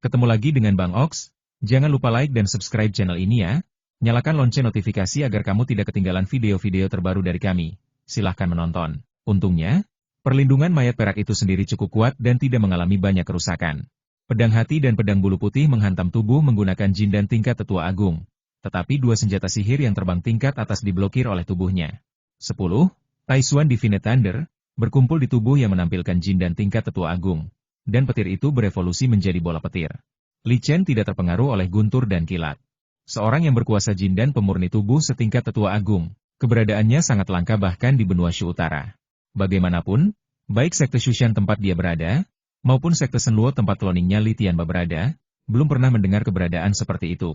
Ketemu lagi dengan Bang Ox. Jangan lupa like dan subscribe channel ini ya. Nyalakan lonceng notifikasi agar kamu tidak ketinggalan video-video terbaru dari kami. Silahkan menonton. Untungnya, perlindungan mayat perak itu sendiri cukup kuat dan tidak mengalami banyak kerusakan. Pedang hati dan pedang bulu putih menghantam tubuh menggunakan jindan tingkat tetua agung. Tetapi dua senjata sihir yang terbang tingkat atas diblokir oleh tubuhnya. 10. Taishuan Divine Thunder berkumpul di tubuh yang menampilkan jindan tingkat tetua agung. Dan petir itu berevolusi menjadi bola petir. Li Chen tidak terpengaruh oleh guntur dan kilat. Seorang yang berkuasa jindan pemurni tubuh setingkat tetua agung, keberadaannya sangat langka bahkan di benua Shu Utara. Bagaimanapun, baik sekte Shushan tempat dia berada, maupun sekte Shenluo tempat cloningnya Li Tianba berada, belum pernah mendengar keberadaan seperti itu.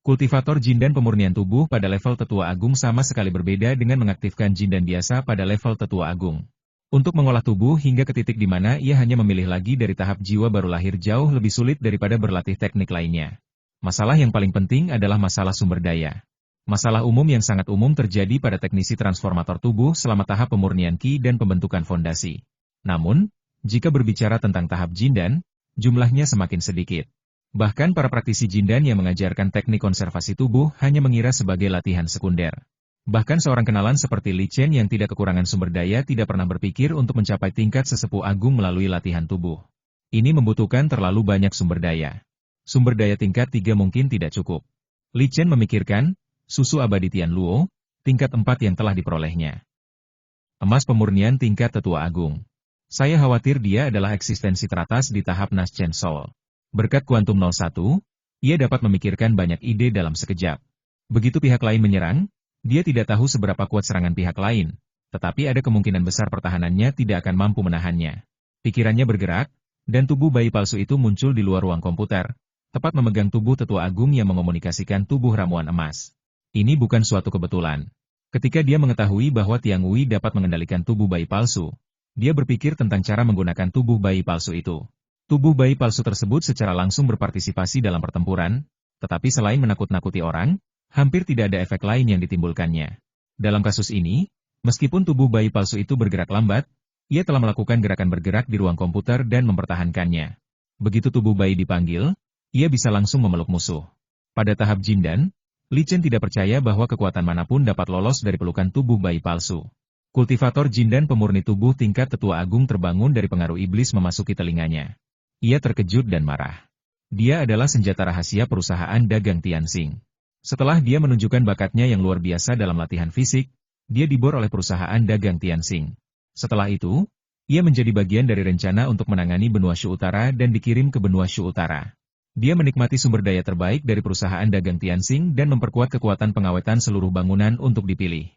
Kultivator jindan pemurnian tubuh pada level tetua agung sama sekali berbeda dengan mengaktifkan jindan biasa pada level tetua agung. Untuk mengolah tubuh hingga ke titik di mana ia hanya memilih lagi dari tahap jiwa baru lahir jauh lebih sulit daripada berlatih teknik lainnya. Masalah yang paling penting adalah masalah sumber daya. Masalah umum yang sangat umum terjadi pada teknisi transformator tubuh selama tahap pemurnian Qi dan pembentukan fondasi. Namun, jika berbicara tentang tahap jindan, jumlahnya semakin sedikit. Bahkan para praktisi jindan yang mengajarkan teknik konservasi tubuh hanya mengira sebagai latihan sekunder. Bahkan seorang kenalan seperti Li Chen yang tidak kekurangan sumber daya tidak pernah berpikir untuk mencapai tingkat sesepuh agung melalui latihan tubuh. Ini membutuhkan terlalu banyak sumber daya. Sumber daya tingkat 3 mungkin tidak cukup. Li Chen memikirkan, susu abadi Tian Luo, tingkat 4 yang telah diperolehnya. Emas pemurnian tingkat tetua agung. Saya khawatir dia adalah eksistensi teratas di tahap Naschen Soul. Berkat kuantum 01, ia dapat memikirkan banyak ide dalam sekejap. Begitu pihak lain menyerang, dia tidak tahu seberapa kuat serangan pihak lain, tetapi ada kemungkinan besar pertahanannya tidak akan mampu menahannya. Pikirannya bergerak, dan tubuh bayi palsu itu muncul di luar ruang komputer, tepat memegang tubuh tetua agung yang mengomunikasikan tubuh ramuan emas. Ini bukan suatu kebetulan. Ketika dia mengetahui bahwa Tiang Wei dapat mengendalikan tubuh bayi palsu, dia berpikir tentang cara menggunakan tubuh bayi palsu itu. Tubuh bayi palsu tersebut secara langsung berpartisipasi dalam pertempuran, tetapi selain menakut-nakuti orang, hampir tidak ada efek lain yang ditimbulkannya. Dalam kasus ini, meskipun tubuh bayi palsu itu bergerak lambat, ia telah melakukan gerakan bergerak di ruang komputer dan mempertahankannya. Begitu tubuh bayi dipanggil, ia bisa langsung memeluk musuh. Pada tahap jindan, Li Chen tidak percaya bahwa kekuatan manapun dapat lolos dari pelukan tubuh bayi palsu. Kultivator jindan pemurni tubuh tingkat tetua agung terbangun dari pengaruh iblis memasuki telinganya. Ia terkejut dan marah. Dia adalah senjata rahasia perusahaan dagang Tianxing. Setelah dia menunjukkan bakatnya yang luar biasa dalam latihan fisik, dia dibor oleh perusahaan dagang Tianxing. Setelah itu, ia menjadi bagian dari rencana untuk menangani benua Shu Utara dan dikirim ke benua Shu Utara. Dia menikmati sumber daya terbaik dari perusahaan dagang Tianxing dan memperkuat kekuatan pengawetan seluruh bangunan untuk dipilih.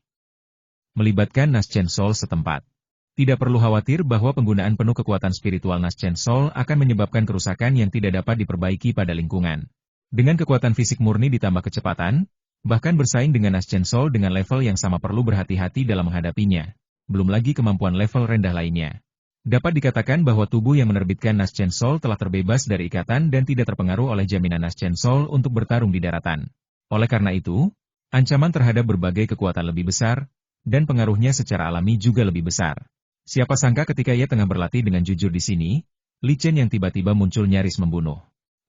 Melibatkan Naschen Soul setempat. Tidak perlu khawatir bahwa penggunaan penuh kekuatan spiritual Naschen Soul akan menyebabkan kerusakan yang tidak dapat diperbaiki pada lingkungan. Dengan kekuatan fisik murni ditambah kecepatan, bahkan bersaing dengan Naschen Soul dengan level yang sama perlu berhati-hati dalam menghadapinya. Belum lagi kemampuan level rendah lainnya. Dapat dikatakan bahwa tubuh yang menerbitkan Naschen Soul telah terbebas dari ikatan dan tidak terpengaruh oleh jaminan Naschen Soul untuk bertarung di daratan. Oleh karena itu, ancaman terhadap berbagai kekuatan lebih besar, dan pengaruhnya secara alami juga lebih besar. Siapa sangka ketika ia tengah berlatih dengan jujur di sini, Li Chen yang tiba-tiba muncul nyaris membunuh.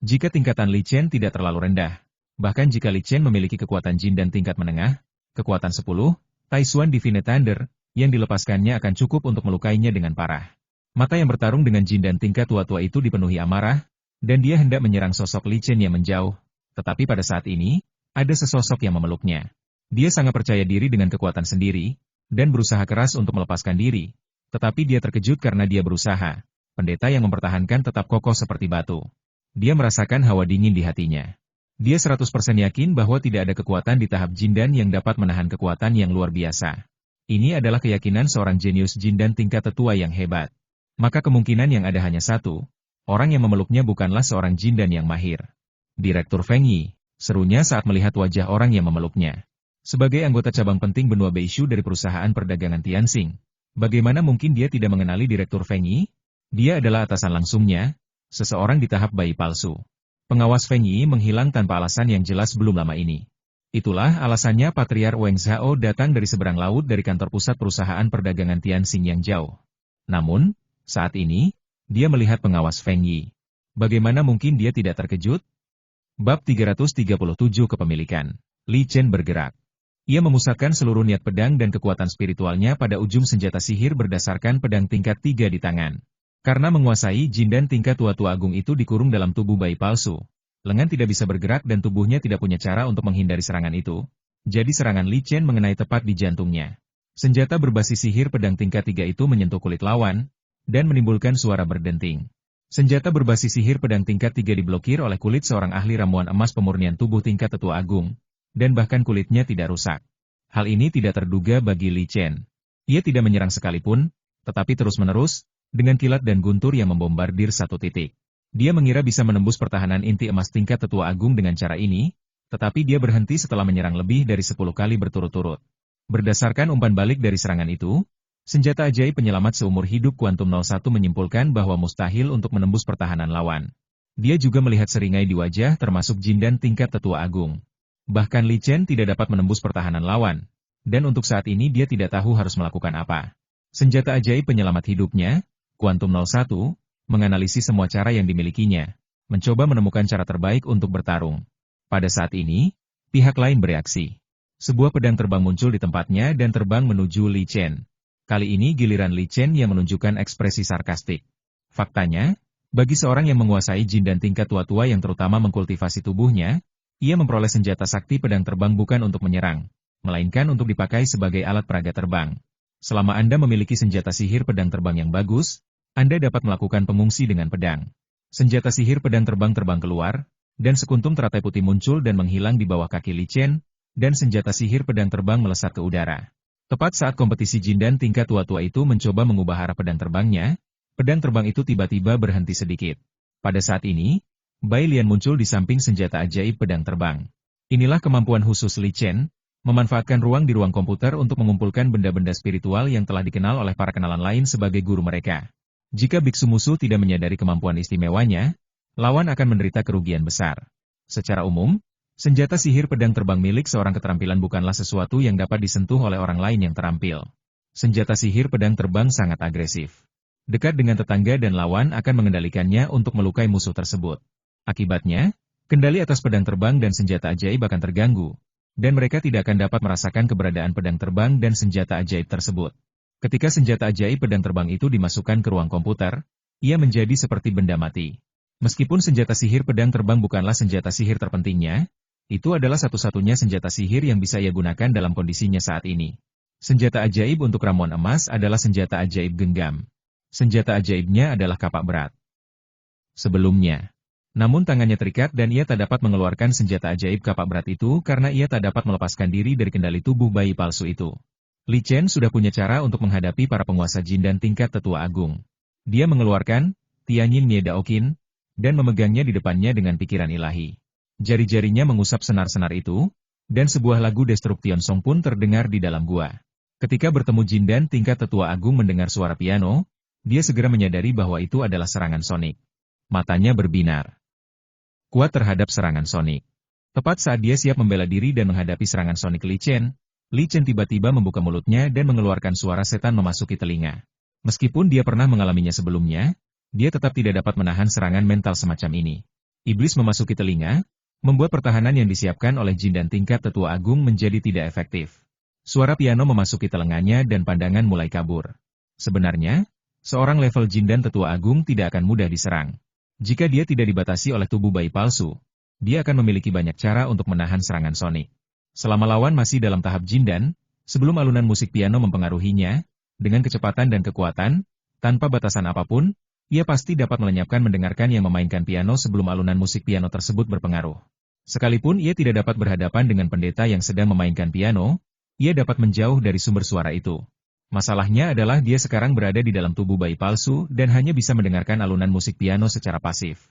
Jika tingkatan Li Chen tidak terlalu rendah, bahkan jika Li Chen memiliki kekuatan jin dan tingkat menengah, kekuatan 10, Taishuan Divine Thunder, yang dilepaskannya akan cukup untuk melukainya dengan parah. Mata yang bertarung dengan jin dan tingkat tua-tua itu dipenuhi amarah, dan dia hendak menyerang sosok Li Chen yang menjauh, tetapi pada saat ini, ada sesosok yang memeluknya. Dia sangat percaya diri dengan kekuatan sendiri, dan berusaha keras untuk melepaskan diri, tetapi dia terkejut karena dia berusaha. Pendeta yang mempertahankan tetap kokoh seperti batu. Dia merasakan hawa dingin di hatinya. Dia 100% yakin bahwa tidak ada kekuatan di tahap jindan yang dapat menahan kekuatan yang luar biasa. Ini adalah keyakinan seorang jenius jindan tingkat tetua yang hebat. Maka kemungkinan yang ada hanya satu, orang yang memeluknya bukanlah seorang jindan yang mahir. Direktur Feng Yi, serunya saat melihat wajah orang yang memeluknya. Sebagai anggota cabang penting benua Beishu dari perusahaan perdagangan Tianxing, bagaimana mungkin dia tidak mengenali Direktur Feng Yi? Dia adalah atasan langsungnya, seseorang di tahap bayi palsu. Pengawas Feng Yi menghilang tanpa alasan yang jelas belum lama ini. Itulah alasannya Patriark Wang Zhao datang dari seberang laut dari kantor pusat perusahaan perdagangan Tianxing yang jauh. Namun, saat ini, dia melihat pengawas Feng Yi. Bagaimana mungkin dia tidak terkejut? Bab 337 Kepemilikan. Li Chen bergerak. Ia memusatkan seluruh niat pedang dan kekuatan spiritualnya pada ujung senjata sihir berdasarkan pedang tingkat 3 di tangan. Karena menguasai jindan tingkat tua-tua agung itu dikurung dalam tubuh bayi palsu, lengan tidak bisa bergerak dan tubuhnya tidak punya cara untuk menghindari serangan itu. Jadi serangan Li Chen mengenai tepat di jantungnya. Senjata berbasis sihir pedang tingkat 3 itu menyentuh kulit lawan, dan menimbulkan suara berdenting. Senjata berbasis sihir pedang tingkat 3 diblokir oleh kulit seorang ahli ramuan emas pemurnian tubuh tingkat tetua agung, dan bahkan kulitnya tidak rusak. Hal ini tidak terduga bagi Li Chen. Ia tidak menyerang sekalipun, tetapi terus-menerus, dengan kilat dan guntur yang membombardir satu titik. Dia mengira bisa menembus pertahanan inti emas tingkat tetua agung dengan cara ini, tetapi dia berhenti setelah menyerang lebih dari 10 kali berturut-turut. Berdasarkan umpan balik dari serangan itu, senjata ajaib penyelamat seumur hidup Kuantum 01 menyimpulkan bahwa mustahil untuk menembus pertahanan lawan. Dia juga melihat seringai di wajah termasuk jindan tingkat tetua agung. Bahkan Li Chen tidak dapat menembus pertahanan lawan, dan untuk saat ini dia tidak tahu harus melakukan apa. Senjata ajaib penyelamat hidupnya, Kuantum 01, menganalisis semua cara yang dimilikinya, mencoba menemukan cara terbaik untuk bertarung. Pada saat ini, pihak lain bereaksi. Sebuah pedang terbang muncul di tempatnya dan terbang menuju Li Chen. Kali ini giliran Li Chen yang menunjukkan ekspresi sarkastik. Faktanya, bagi seorang yang menguasai jindan tingkat tua-tua yang terutama mengkultivasi tubuhnya, ia memperoleh senjata sakti pedang terbang bukan untuk menyerang, melainkan untuk dipakai sebagai alat peraga terbang. Selama Anda memiliki senjata sihir pedang terbang yang bagus, Anda dapat melakukan pengungsi dengan pedang. Senjata sihir pedang terbang keluar, dan sekuntum teratai putih muncul dan menghilang di bawah kaki Li Chen, dan senjata sihir pedang terbang melesat ke udara. Tepat saat kompetisi jindan tingkat tua-tua itu mencoba mengubah arah pedang terbangnya, pedang terbang itu tiba-tiba berhenti sedikit. Pada saat ini, Bai Lian muncul di samping senjata ajaib pedang terbang. Inilah kemampuan khusus Li Chen, memanfaatkan ruang di ruang komputer untuk mengumpulkan benda-benda spiritual yang telah dikenal oleh para kenalan lain sebagai guru mereka. Jika biksu musuh tidak menyadari kemampuan istimewanya, lawan akan menderita kerugian besar. Secara umum, senjata sihir pedang terbang milik seorang keterampilan bukanlah sesuatu yang dapat disentuh oleh orang lain yang terampil. Senjata sihir pedang terbang sangat agresif. Dekat dengan tetangga dan lawan akan mengendalikannya untuk melukai musuh tersebut. Akibatnya, kendali atas pedang terbang dan senjata ajaib akan terganggu, dan mereka tidak akan dapat merasakan keberadaan pedang terbang dan senjata ajaib tersebut. Ketika senjata ajaib pedang terbang itu dimasukkan ke ruang komputer, ia menjadi seperti benda mati. Meskipun senjata sihir pedang terbang bukanlah senjata sihir terpentingnya, itu adalah satu-satunya senjata sihir yang bisa ia gunakan dalam kondisinya saat ini. Senjata ajaib untuk ramuan emas adalah senjata ajaib genggam. Senjata ajaibnya adalah kapak berat. Sebelumnya, namun tangannya terikat dan ia tak dapat mengeluarkan senjata ajaib kapak berat itu karena ia tak dapat melepaskan diri dari kendali tubuh bayi palsu itu. Li Chen sudah punya cara untuk menghadapi para penguasa jin dan tingkat tetua agung. Dia mengeluarkan Tianyin Nie Daoqin dan memegangnya di depannya dengan pikiran ilahi. Jari-jarinya mengusap senar-senar itu, dan sebuah lagu Destruction Song pun terdengar di dalam gua. Ketika bertemu jin dan tingkat tetua agung mendengar suara piano, dia segera menyadari bahwa itu adalah serangan sonik. Matanya berbinar kuat terhadap serangan sonik. Tepat saat dia siap membela diri dan menghadapi serangan sonik Li Chen tiba-tiba membuka mulutnya dan mengeluarkan suara setan memasuki telinga. Meskipun dia pernah mengalaminya sebelumnya, dia tetap tidak dapat menahan serangan mental semacam ini. Iblis memasuki telinga, membuat pertahanan yang disiapkan oleh jin dan tingkat tetua agung menjadi tidak efektif. Suara piano memasuki telinganya dan pandangan mulai kabur. Sebenarnya, seorang level jin dan tetua agung tidak akan mudah diserang. Jika dia tidak dibatasi oleh tubuh bayi palsu, dia akan memiliki banyak cara untuk menahan serangan sonik. Selama lawan masih dalam tahap jindan, sebelum alunan musik piano mempengaruhinya, dengan kecepatan dan kekuatan, tanpa batasan apapun, ia pasti dapat melenyapkan mendengarkan yang memainkan piano sebelum alunan musik piano tersebut berpengaruh. Sekalipun ia tidak dapat berhadapan dengan pendeta yang sedang memainkan piano, ia dapat menjauh dari sumber suara itu. Masalahnya adalah dia sekarang berada di dalam tubuh bayi palsu dan hanya bisa mendengarkan alunan musik piano secara pasif.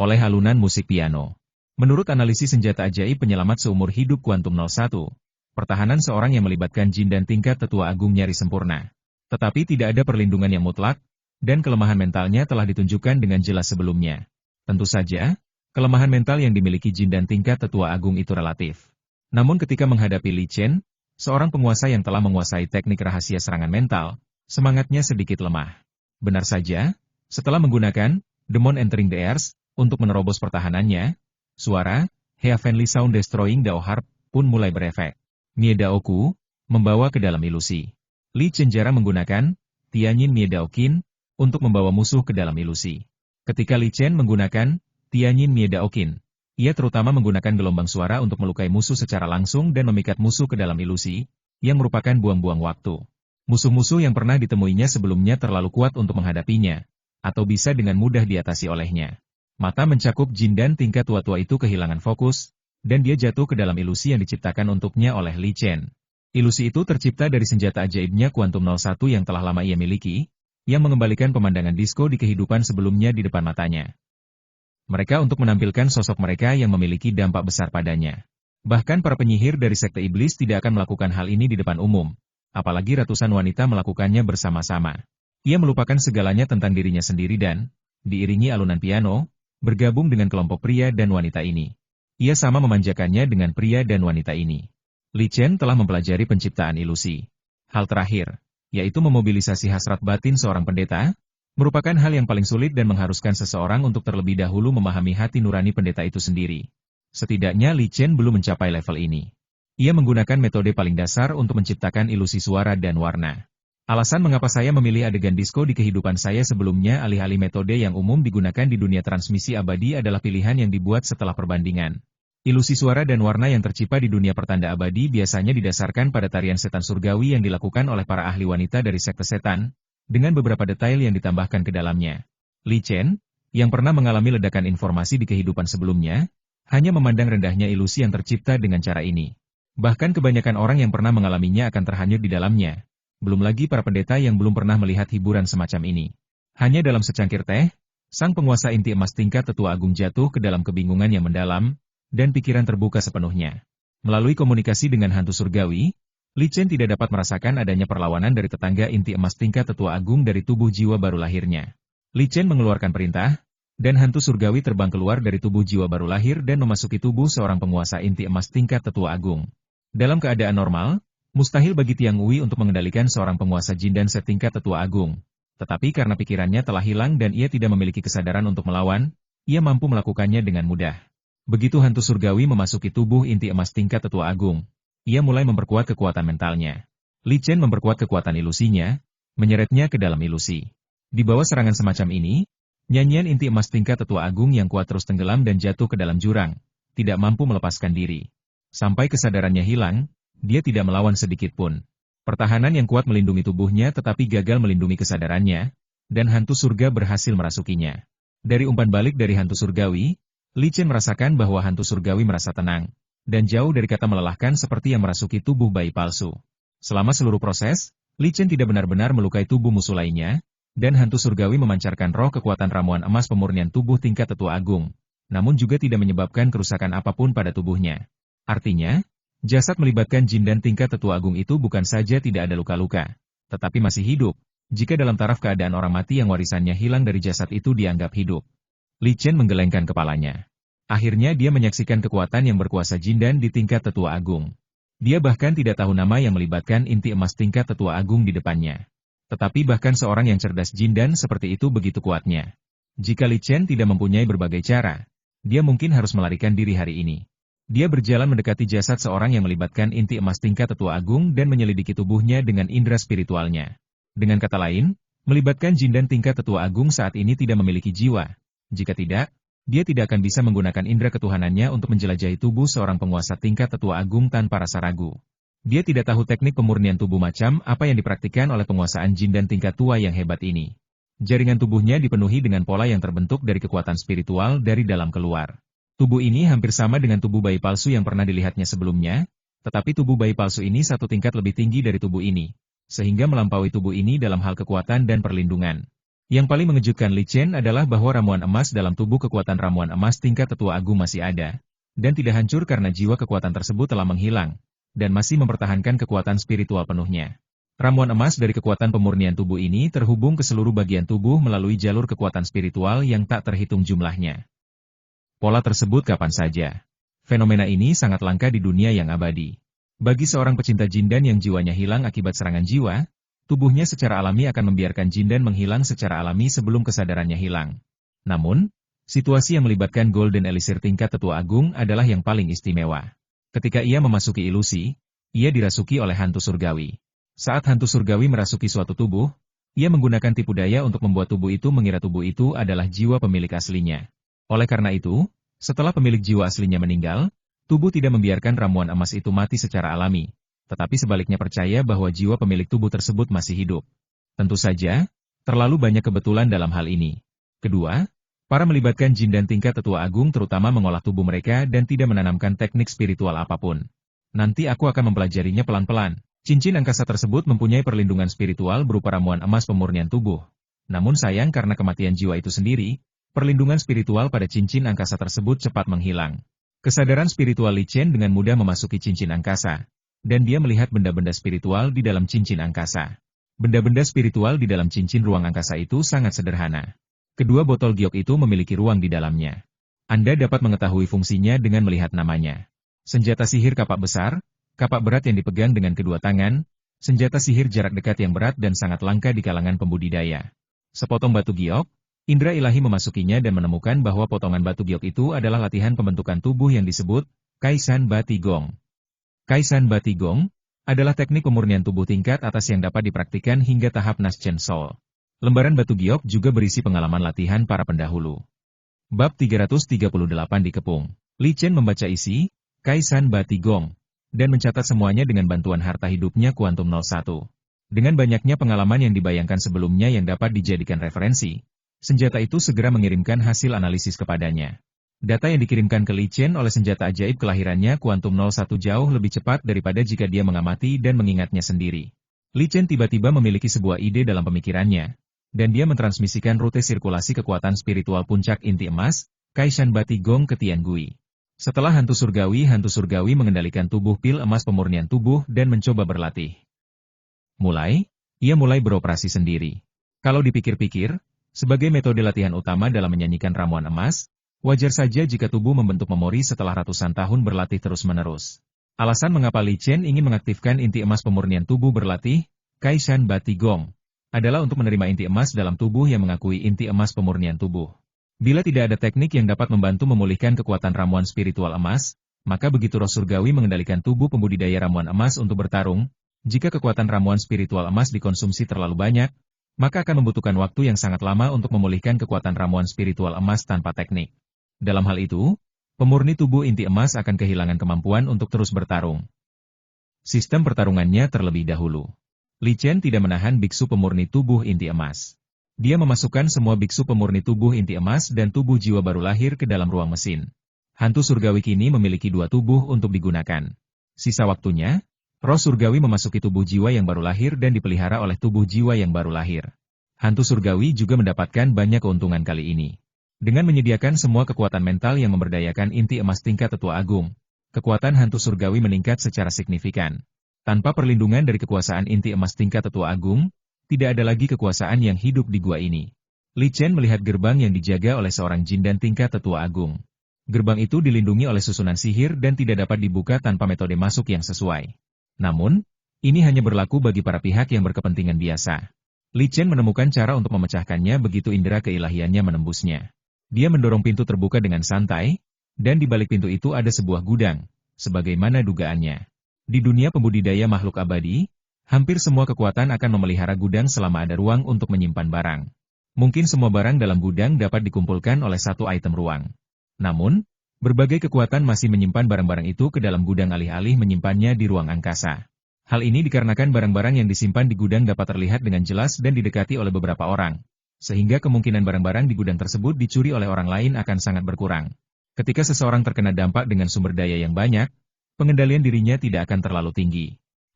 Oleh alunan musik piano. Menurut analisis senjata ajaib penyelamat seumur hidup Kuantum 01, pertahanan seorang yang melibatkan jin dan tingkat tetua agung nyaris sempurna. Tetapi tidak ada perlindungan yang mutlak, dan kelemahan mentalnya telah ditunjukkan dengan jelas sebelumnya. Tentu saja, kelemahan mental yang dimiliki jin dan tingkat tetua agung itu relatif. Namun ketika menghadapi Li Chen, seorang penguasa yang telah menguasai teknik rahasia serangan mental, semangatnya sedikit lemah. Benar saja, setelah menggunakan Demon Entering the Earth, untuk menerobos pertahanannya, suara, Heavenly Sound Destroying the Harp, pun mulai berefek. Miedaoku, membawa ke dalam ilusi. Li Chenjara menggunakan Tianyin Miedaokin untuk membawa musuh ke dalam ilusi. Ketika Li Chen menggunakan Tianyin Miedaokin, ia terutama menggunakan gelombang suara untuk melukai musuh secara langsung dan memikat musuh ke dalam ilusi, yang merupakan buang-buang waktu. Musuh-musuh yang pernah ditemuinya sebelumnya terlalu kuat untuk menghadapinya, atau bisa dengan mudah diatasi olehnya. Mata mencakup Jindan tingkat tua-tua itu kehilangan fokus, dan dia jatuh ke dalam ilusi yang diciptakan untuknya oleh Li Chen. Ilusi itu tercipta dari senjata ajaibnya Quantum 01 yang telah lama ia miliki, yang mengembalikan pemandangan disko di kehidupan sebelumnya di depan matanya. Mereka untuk menampilkan sosok mereka yang memiliki dampak besar padanya. Bahkan para penyihir dari Sekte Iblis tidak akan melakukan hal ini di depan umum, apalagi ratusan wanita melakukannya bersama-sama. Ia melupakan segalanya tentang dirinya sendiri dan, diiringi alunan piano, bergabung dengan kelompok pria dan wanita ini. Ia sama memanjakannya dengan pria dan wanita ini. Li Chen telah mempelajari penciptaan ilusi. Hal terakhir, yaitu memobilisasi hasrat batin seorang pendeta, merupakan hal yang paling sulit dan mengharuskan seseorang untuk terlebih dahulu memahami hati nurani pendeta itu sendiri. Setidaknya Li Chen belum mencapai level ini. Ia menggunakan metode paling dasar untuk menciptakan ilusi suara dan warna. Alasan mengapa saya memilih adegan disko di kehidupan saya sebelumnya alih-alih metode yang umum digunakan di dunia transmisi abadi adalah pilihan yang dibuat setelah perbandingan. Ilusi suara dan warna yang tercipta di dunia pertanda abadi biasanya didasarkan pada tarian setan surgawi yang dilakukan oleh para ahli wanita dari sekte setan, dengan beberapa detail yang ditambahkan ke dalamnya. Li Chen, yang pernah mengalami ledakan informasi di kehidupan sebelumnya, hanya memandang rendahnya ilusi yang tercipta dengan cara ini. Bahkan kebanyakan orang yang pernah mengalaminya akan terhanyut di dalamnya. Belum lagi para pendeta yang belum pernah melihat hiburan semacam ini. Hanya dalam secangkir teh, sang penguasa inti emas tingkat tetua agung jatuh ke dalam kebingungan yang mendalam, dan pikiran terbuka sepenuhnya. Melalui komunikasi dengan hantu surgawi, Li Chen tidak dapat merasakan adanya perlawanan dari tetangga inti emas tingkat tetua agung dari tubuh jiwa baru lahirnya. Li Chen mengeluarkan perintah, dan hantu surgawi terbang keluar dari tubuh jiwa baru lahir dan memasuki tubuh seorang penguasa inti emas tingkat tetua agung. Dalam keadaan normal, mustahil bagi Tiang Ui untuk mengendalikan seorang penguasa jin dan setingkat tetua agung. Tetapi karena pikirannya telah hilang dan ia tidak memiliki kesadaran untuk melawan, ia mampu melakukannya dengan mudah. Begitu hantu surgawi memasuki tubuh inti emas tingkat tetua agung, ia mulai memperkuat kekuatan mentalnya. Li Chen memperkuat kekuatan ilusinya, menyeretnya ke dalam ilusi. Di bawah serangan semacam ini, nyanyian inti emas tingkat tetua agung yang kuat terus tenggelam dan jatuh ke dalam jurang, tidak mampu melepaskan diri. Sampai kesadarannya hilang, dia tidak melawan sedikit pun. Pertahanan yang kuat melindungi tubuhnya tetapi gagal melindungi kesadarannya, dan hantu surga berhasil merasukinya. Dari umpan balik dari hantu surgawi, Li Chen merasakan bahwa hantu surgawi merasa tenang, dan jauh dari kata melelahkan seperti yang merasuki tubuh bayi palsu. Selama seluruh proses, Li Chen tidak benar-benar melukai tubuh musuh lainnya, dan hantu surgawi memancarkan roh kekuatan ramuan emas pemurnian tubuh tingkat tetua agung, namun juga tidak menyebabkan kerusakan apapun pada tubuhnya. Artinya, jasad melibatkan jin dan tingkat tetua agung itu bukan saja tidak ada luka-luka, tetapi masih hidup, jika dalam taraf keadaan orang mati yang warisannya hilang dari jasad itu dianggap hidup. Li Chen menggelengkan kepalanya. Akhirnya dia menyaksikan kekuatan yang berkuasa Jindan di tingkat tetua agung. Dia bahkan tidak tahu nama yang melibatkan inti emas tingkat tetua agung di depannya. Tetapi bahkan seorang yang cerdas Jindan seperti itu begitu kuatnya. Jika Li Chen tidak mempunyai berbagai cara, dia mungkin harus melarikan diri hari ini. Dia berjalan mendekati jasad seorang yang melibatkan inti emas tingkat tetua agung dan menyelidiki tubuhnya dengan indera spiritualnya. Dengan kata lain, melibatkan Jindan tingkat tetua agung saat ini tidak memiliki jiwa. Jika tidak, dia tidak akan bisa menggunakan indera ketuhanannya untuk menjelajahi tubuh seorang penguasa tingkat tetua agung tanpa rasa ragu. Dia tidak tahu teknik pemurnian tubuh macam apa yang dipraktikkan oleh penguasaan jin dan tingkat tua yang hebat ini. Jaringan tubuhnya dipenuhi dengan pola yang terbentuk dari kekuatan spiritual dari dalam keluar. Tubuh ini hampir sama dengan tubuh bayi palsu yang pernah dilihatnya sebelumnya, tetapi tubuh bayi palsu ini satu tingkat lebih tinggi dari tubuh ini, sehingga melampaui tubuh ini dalam hal kekuatan dan perlindungan. Yang paling mengejutkan Li Chen adalah bahwa ramuan emas dalam tubuh kekuatan ramuan emas tingkat tetua agung masih ada, dan tidak hancur karena jiwa kekuatan tersebut telah menghilang, dan masih mempertahankan kekuatan spiritual penuhnya. Ramuan emas dari kekuatan pemurnian tubuh ini terhubung ke seluruh bagian tubuh melalui jalur kekuatan spiritual yang tak terhitung jumlahnya. Pola tersebut kapan saja. Fenomena ini sangat langka di dunia yang abadi. Bagi seorang pecinta Jindan yang jiwanya hilang akibat serangan jiwa, tubuhnya secara alami akan membiarkan Jindan menghilang secara alami sebelum kesadarannya hilang. Namun, situasi yang melibatkan Golden Elixir tingkat tetua agung adalah yang paling istimewa. Ketika ia memasuki ilusi, ia dirasuki oleh hantu surgawi. Saat hantu surgawi merasuki suatu tubuh, ia menggunakan tipu daya untuk membuat tubuh itu mengira tubuh itu adalah jiwa pemilik aslinya. Oleh karena itu, setelah pemilik jiwa aslinya meninggal, tubuh tidak membiarkan ramuan emas itu mati secara alami, tetapi sebaliknya percaya bahwa jiwa pemilik tubuh tersebut masih hidup. Tentu saja, terlalu banyak kebetulan dalam hal ini. Kedua, para melibatkan jin dan tingkat tetua agung terutama mengolah tubuh mereka dan tidak menanamkan teknik spiritual apapun. Nanti aku akan mempelajarinya pelan-pelan. Cincin angkasa tersebut mempunyai perlindungan spiritual berupa ramuan emas pemurnian tubuh. Namun sayang karena kematian jiwa itu sendiri, perlindungan spiritual pada cincin angkasa tersebut cepat menghilang. Kesadaran spiritual Li Chen dengan mudah memasuki cincin angkasa, dan dia melihat benda-benda spiritual di dalam cincin angkasa. Benda-benda spiritual di dalam cincin ruang angkasa itu sangat sederhana. Kedua botol giok itu memiliki ruang di dalamnya. Anda dapat mengetahui fungsinya dengan melihat namanya. Senjata sihir kapak besar, kapak berat yang dipegang dengan kedua tangan, senjata sihir jarak dekat yang berat dan sangat langka di kalangan pembudidaya. Sepotong batu giok, indera ilahi memasukinya dan menemukan bahwa potongan batu giok itu adalah latihan pembentukan tubuh yang disebut Kaisan Bati Gong. Kaisan Bati Gong adalah teknik pemurnian tubuh tingkat atas yang dapat dipraktikkan hingga tahap Naschen Soul. Lembaran batu giok juga berisi pengalaman latihan para pendahulu. Bab 338 dikepung. Li Chen membaca isi Kaisan Bati Gong dan mencatat semuanya dengan bantuan harta hidupnya Kuantum 01. Dengan banyaknya pengalaman yang dibayangkan sebelumnya yang dapat dijadikan referensi, senjata itu segera mengirimkan hasil analisis kepadanya. Data yang dikirimkan ke Li Chen oleh senjata ajaib kelahirannya Kuantum 01 jauh lebih cepat daripada jika dia mengamati dan mengingatnya sendiri. Li Chen tiba-tiba memiliki sebuah ide dalam pemikirannya, dan dia mentransmisikan rute sirkulasi kekuatan spiritual puncak inti emas, Kaisan Bati Gong ke Tian Gui. Setelah hantu surgawi mengendalikan tubuh pil emas pemurnian tubuh dan mencoba berlatih. Ia mulai beroperasi sendiri. Kalau dipikir-pikir, sebagai metode latihan utama dalam menyanyikan ramuan emas, wajar saja jika tubuh membentuk memori setelah ratusan tahun berlatih terus-menerus. Alasan mengapa Li Chen ingin mengaktifkan inti emas pemurnian tubuh berlatih, Kaisan Bati Gong, adalah untuk menerima inti emas dalam tubuh yang mengakui inti emas pemurnian tubuh. Bila tidak ada teknik yang dapat membantu memulihkan kekuatan ramuan spiritual emas, maka begitu roh surgawi mengendalikan tubuh pembudidaya ramuan emas untuk bertarung, jika kekuatan ramuan spiritual emas dikonsumsi terlalu banyak, maka akan membutuhkan waktu yang sangat lama untuk memulihkan kekuatan ramuan spiritual emas tanpa teknik. Dalam hal itu, pemurni tubuh inti emas akan kehilangan kemampuan untuk terus bertarung. Sistem pertarungannya terlebih dahulu. Li Chen tidak menahan biksu pemurni tubuh inti emas. Dia memasukkan semua biksu pemurni tubuh inti emas dan tubuh jiwa baru lahir ke dalam ruang mesin. Hantu surgawi kini memiliki dua tubuh untuk digunakan. Sisa waktunya, roh surgawi memasuki tubuh jiwa yang baru lahir dan dipelihara oleh tubuh jiwa yang baru lahir. Hantu surgawi juga mendapatkan banyak keuntungan kali ini. Dengan menyediakan semua kekuatan mental yang memberdayakan inti emas tingkat tetua agung, kekuatan hantu surgawi meningkat secara signifikan. Tanpa perlindungan dari kekuasaan inti emas tingkat tetua agung, tidak ada lagi kekuasaan yang hidup di gua ini. Li Chen melihat gerbang yang dijaga oleh seorang jin dan tingkat tetua agung. Gerbang itu dilindungi oleh susunan sihir dan tidak dapat dibuka tanpa metode masuk yang sesuai. Namun, ini hanya berlaku bagi para pihak yang berkepentingan biasa. Li Chen menemukan cara untuk memecahkannya begitu indera keilahiannya menembusnya. Dia mendorong pintu terbuka dengan santai, dan di balik pintu itu ada sebuah gudang, sebagaimana dugaannya. Di dunia pembudidaya makhluk abadi, hampir semua kekuatan akan memelihara gudang selama ada ruang untuk menyimpan barang. Mungkin semua barang dalam gudang dapat dikumpulkan oleh satu item ruang. Namun, berbagai kekuatan masih menyimpan barang-barang itu ke dalam gudang alih-alih menyimpannya di ruang angkasa. Hal ini dikarenakan barang-barang yang disimpan di gudang dapat terlihat dengan jelas dan didekati oleh beberapa orang, sehingga kemungkinan barang-barang di gudang tersebut dicuri oleh orang lain akan sangat berkurang. Ketika seseorang terkena dampak dengan sumber daya yang banyak, pengendalian dirinya tidak akan terlalu tinggi.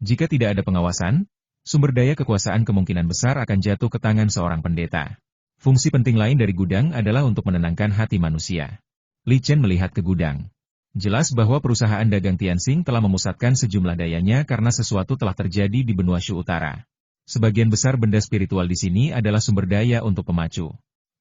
Jika tidak ada pengawasan, sumber daya kekuasaan kemungkinan besar akan jatuh ke tangan seorang pendeta. Fungsi penting lain dari gudang adalah untuk menenangkan hati manusia. Li Chen melihat ke gudang. Jelas bahwa perusahaan dagang Tianxing telah memusatkan sejumlah dayanya karena sesuatu telah terjadi di benua Shu Utara. Sebagian besar benda spiritual di sini adalah sumber daya untuk pemacu.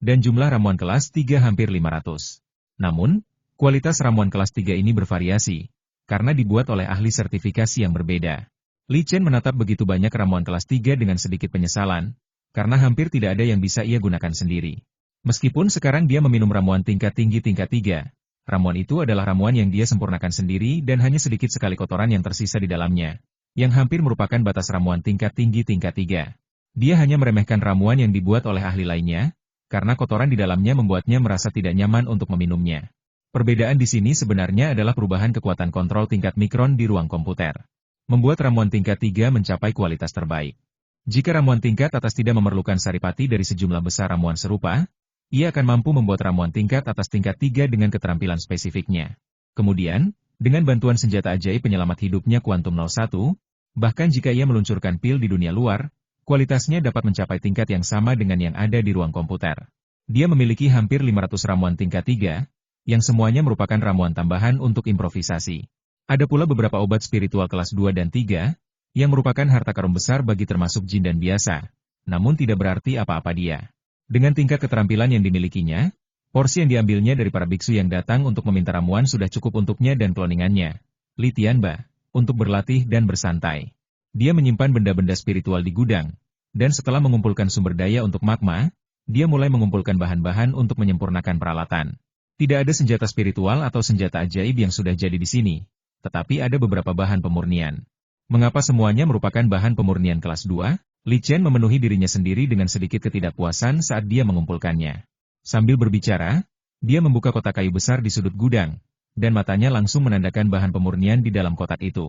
Dan jumlah ramuan kelas 3 hampir 500. Namun, kualitas ramuan kelas 3 ini bervariasi, karena dibuat oleh ahli sertifikasi yang berbeda. Li Chen menatap begitu banyak ramuan kelas 3 dengan sedikit penyesalan, karena hampir tidak ada yang bisa ia gunakan sendiri. Meskipun sekarang dia meminum ramuan tingkat tinggi tingkat 3, ramuan itu adalah ramuan yang dia sempurnakan sendiri dan hanya sedikit sekali kotoran yang tersisa di dalamnya, yang hampir merupakan batas ramuan tingkat tinggi tingkat 3. Dia hanya meremehkan ramuan yang dibuat oleh ahli lainnya, karena kotoran di dalamnya membuatnya merasa tidak nyaman untuk meminumnya. Perbedaan di sini sebenarnya adalah perubahan kekuatan kontrol tingkat mikron di ruang komputer. Membuat ramuan tingkat 3 mencapai kualitas terbaik. Jika ramuan tingkat atas tidak memerlukan saripati dari sejumlah besar ramuan serupa, ia akan mampu membuat ramuan tingkat atas tingkat 3 dengan keterampilan spesifiknya. Kemudian, dengan bantuan senjata ajaib penyelamat hidupnya Quantum 01, bahkan jika ia meluncurkan pil di dunia luar, kualitasnya dapat mencapai tingkat yang sama dengan yang ada di ruang komputer. Dia memiliki hampir 500 ramuan tingkat 3, yang semuanya merupakan ramuan tambahan untuk improvisasi. Ada pula beberapa obat spiritual kelas 2 dan 3, yang merupakan harta karun besar bagi termasuk jin dan biasa, namun tidak berarti apa-apa dia. Dengan tingkat keterampilan yang dimilikinya, porsi yang diambilnya dari para biksu yang datang untuk meminta ramuan sudah cukup untuknya dan kloningannya, Li Tianba, untuk berlatih dan bersantai. Dia menyimpan benda-benda spiritual di gudang, dan setelah mengumpulkan sumber daya untuk magma, dia mulai mengumpulkan bahan-bahan untuk menyempurnakan peralatan. Tidak ada senjata spiritual atau senjata ajaib yang sudah jadi di sini, tetapi ada beberapa bahan pemurnian. Mengapa semuanya merupakan bahan pemurnian kelas 2? Li Chen memenuhi dirinya sendiri dengan sedikit ketidakpuasan saat dia mengumpulkannya. Sambil berbicara, dia membuka kotak kayu besar di sudut gudang, dan matanya langsung menandakan bahan pemurnian di dalam kotak itu.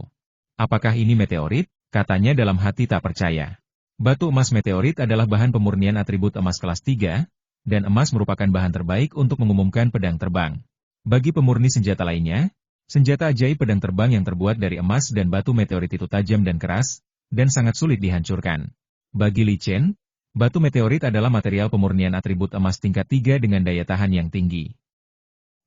Apakah ini meteorit? Katanya dalam hati tak percaya. Batu emas meteorit adalah bahan pemurnian atribut emas kelas 3, dan emas merupakan bahan terbaik untuk mengumumkan pedang terbang. Bagi pemurni senjata lainnya, senjata ajaib pedang terbang yang terbuat dari emas dan batu meteorit itu tajam dan keras, dan sangat sulit dihancurkan. Bagi Li Chen, batu meteorit adalah material pemurnian atribut emas tingkat 3 dengan daya tahan yang tinggi.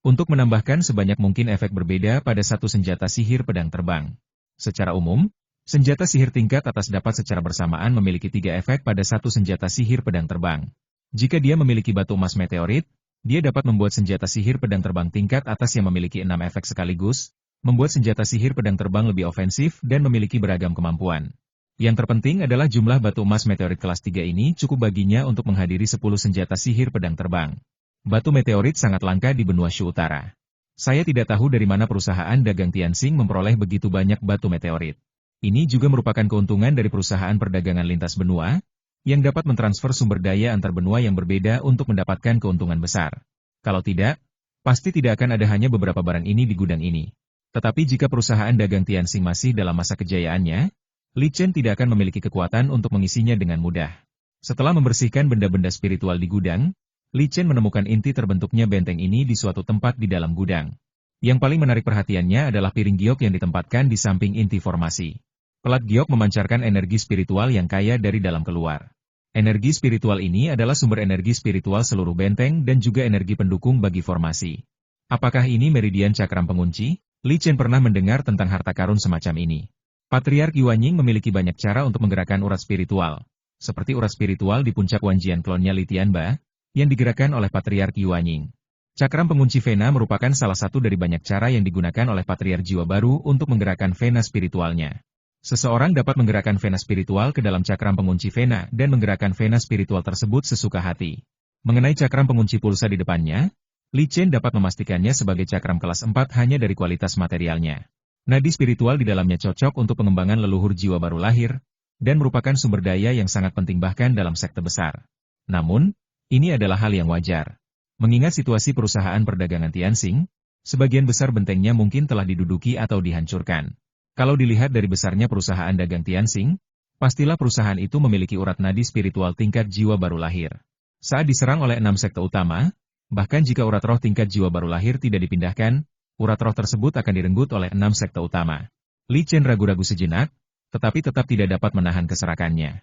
Untuk menambahkan sebanyak mungkin efek berbeda pada satu senjata sihir pedang terbang. Secara umum, senjata sihir tingkat atas dapat secara bersamaan memiliki 3 efek pada satu senjata sihir pedang terbang. Jika dia memiliki batu emas meteorit, dia dapat membuat senjata sihir pedang terbang tingkat atas yang memiliki 6 efek sekaligus, membuat senjata sihir pedang terbang lebih ofensif dan memiliki beragam kemampuan. Yang terpenting adalah jumlah batu emas meteorit kelas 3 ini cukup baginya untuk menghadiri 10 senjata sihir pedang terbang. Batu meteorit sangat langka di benua Shu Utara. Saya tidak tahu dari mana perusahaan dagang Tianxing memperoleh begitu banyak batu meteorit. Ini juga merupakan keuntungan dari perusahaan perdagangan lintas benua, yang dapat mentransfer sumber daya antar benua yang berbeda untuk mendapatkan keuntungan besar. Kalau tidak, pasti tidak akan ada hanya beberapa barang ini di gudang ini. Tetapi jika perusahaan dagang Tianxing masih dalam masa kejayaannya, Li Chen tidak akan memiliki kekuatan untuk mengisinya dengan mudah. Setelah membersihkan benda-benda spiritual di gudang, Li Chen menemukan inti terbentuknya benteng ini di suatu tempat di dalam gudang. Yang paling menarik perhatiannya adalah piring giok yang ditempatkan di samping inti formasi. Pelat giok memancarkan energi spiritual yang kaya dari dalam keluar. Energi spiritual ini adalah sumber energi spiritual seluruh benteng dan juga energi pendukung bagi formasi. Apakah ini meridian cakram pengunci? Li Chen pernah mendengar tentang harta karun semacam ini. Patriark Yuanying memiliki banyak cara untuk menggerakkan urat spiritual, seperti urat spiritual di puncak Wanjian klonnya Li Tianba, yang digerakkan oleh Patriark Yuanying. Cakram pengunci vena merupakan salah satu dari banyak cara yang digunakan oleh Patriark Jiwa Baru untuk menggerakkan vena spiritualnya. Seseorang dapat menggerakkan vena spiritual ke dalam cakram pengunci vena dan menggerakkan vena spiritual tersebut sesuka hati. Mengenai cakram pengunci pulsa di depannya, Li Chen dapat memastikannya sebagai cakram kelas 4 hanya dari kualitas materialnya. Nadi spiritual di dalamnya cocok untuk pengembangan leluhur jiwa baru lahir, dan merupakan sumber daya yang sangat penting bahkan dalam sekte besar. Namun, ini adalah hal yang wajar. Mengingat situasi perusahaan perdagangan Tianxing, sebagian besar bentengnya mungkin telah diduduki atau dihancurkan. Kalau dilihat dari besarnya perusahaan dagang Tianxing, pastilah perusahaan itu memiliki urat nadi spiritual tingkat jiwa baru lahir. Saat diserang oleh 6 sekte utama, bahkan jika urat roh tingkat jiwa baru lahir tidak dipindahkan, urat roh tersebut akan direnggut oleh 6 sekte utama. Li Chen ragu-ragu sejenak, tetapi tetap tidak dapat menahan keserakannya.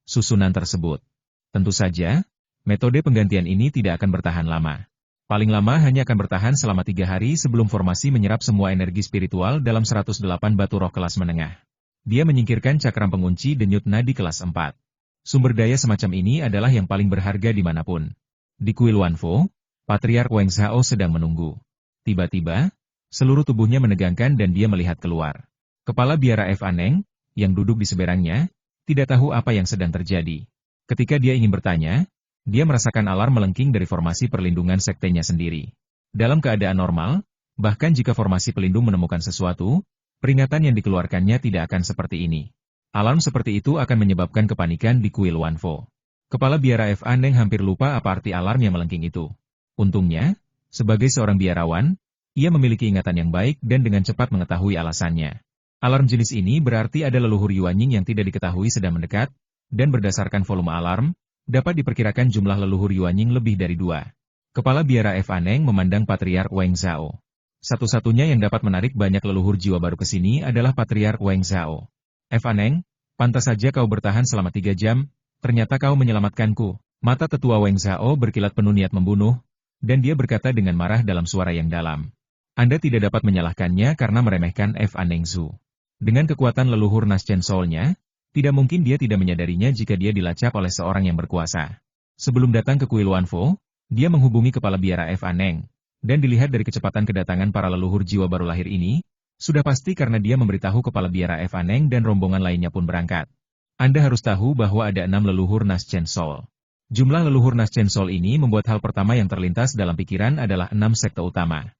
Susunan tersebut. Tentu saja, metode penggantian ini tidak akan bertahan lama. Paling lama hanya akan bertahan selama 3 hari sebelum formasi menyerap semua energi spiritual dalam 108 batu roh kelas menengah. Dia menyingkirkan cakram pengunci denyut nadi kelas 4. Sumber daya semacam ini adalah yang paling berharga dimanapun. Di Kuil Wanfo, Patriark Wang Zhao sedang menunggu. Tiba-tiba, seluruh tubuhnya menegangkan dan dia melihat keluar. Kepala biara F. Aneng, yang duduk di seberangnya, tidak tahu apa yang sedang terjadi. Ketika dia ingin bertanya, Dia merasakan alarm melengking dari formasi perlindungan sektenya sendiri. Dalam keadaan normal, bahkan jika formasi pelindung menemukan sesuatu, peringatan yang dikeluarkannya tidak akan seperti ini. Alarm seperti itu akan menyebabkan kepanikan di kuil Wanfo. Kepala biara F. Aneng hampir lupa apa arti alarm yang melengking itu. Untungnya, sebagai seorang biarawan, ia memiliki ingatan yang baik dan dengan cepat mengetahui alasannya. Alarm jenis ini berarti ada leluhur Yuanying yang tidak diketahui sedang mendekat, dan berdasarkan volume alarm, dapat diperkirakan jumlah leluhur Yuanying lebih dari 2. Kepala biara F. Aneng memandang Patriark Wang Zhao. Satu-satunya yang dapat menarik banyak leluhur jiwa baru ke sini adalah Patriark Wang Zhao. F. Aneng, pantas saja kau bertahan selama 3 jam, ternyata kau menyelamatkanku. Mata tetua Wang Zhao berkilat penuh niat membunuh, dan dia berkata dengan marah dalam suara yang dalam. Anda tidak dapat menyalahkannya karena meremehkan F. Aneng Zhu. Dengan kekuatan leluhur Naschen Soul-nya, tidak mungkin dia tidak menyadarinya jika dia dilacak oleh seorang yang berkuasa. Sebelum datang ke kuil Wanfo, dia menghubungi kepala biara F. Aneng, dan dilihat dari kecepatan kedatangan para leluhur jiwa baru lahir ini, sudah pasti karena dia memberitahu kepala biara F. Aneng dan rombongan lainnya pun berangkat. Anda harus tahu bahwa ada 6 leluhur Naschen Soul. Jumlah leluhur Naschen Soul ini membuat hal pertama yang terlintas dalam pikiran adalah 6 sekte utama.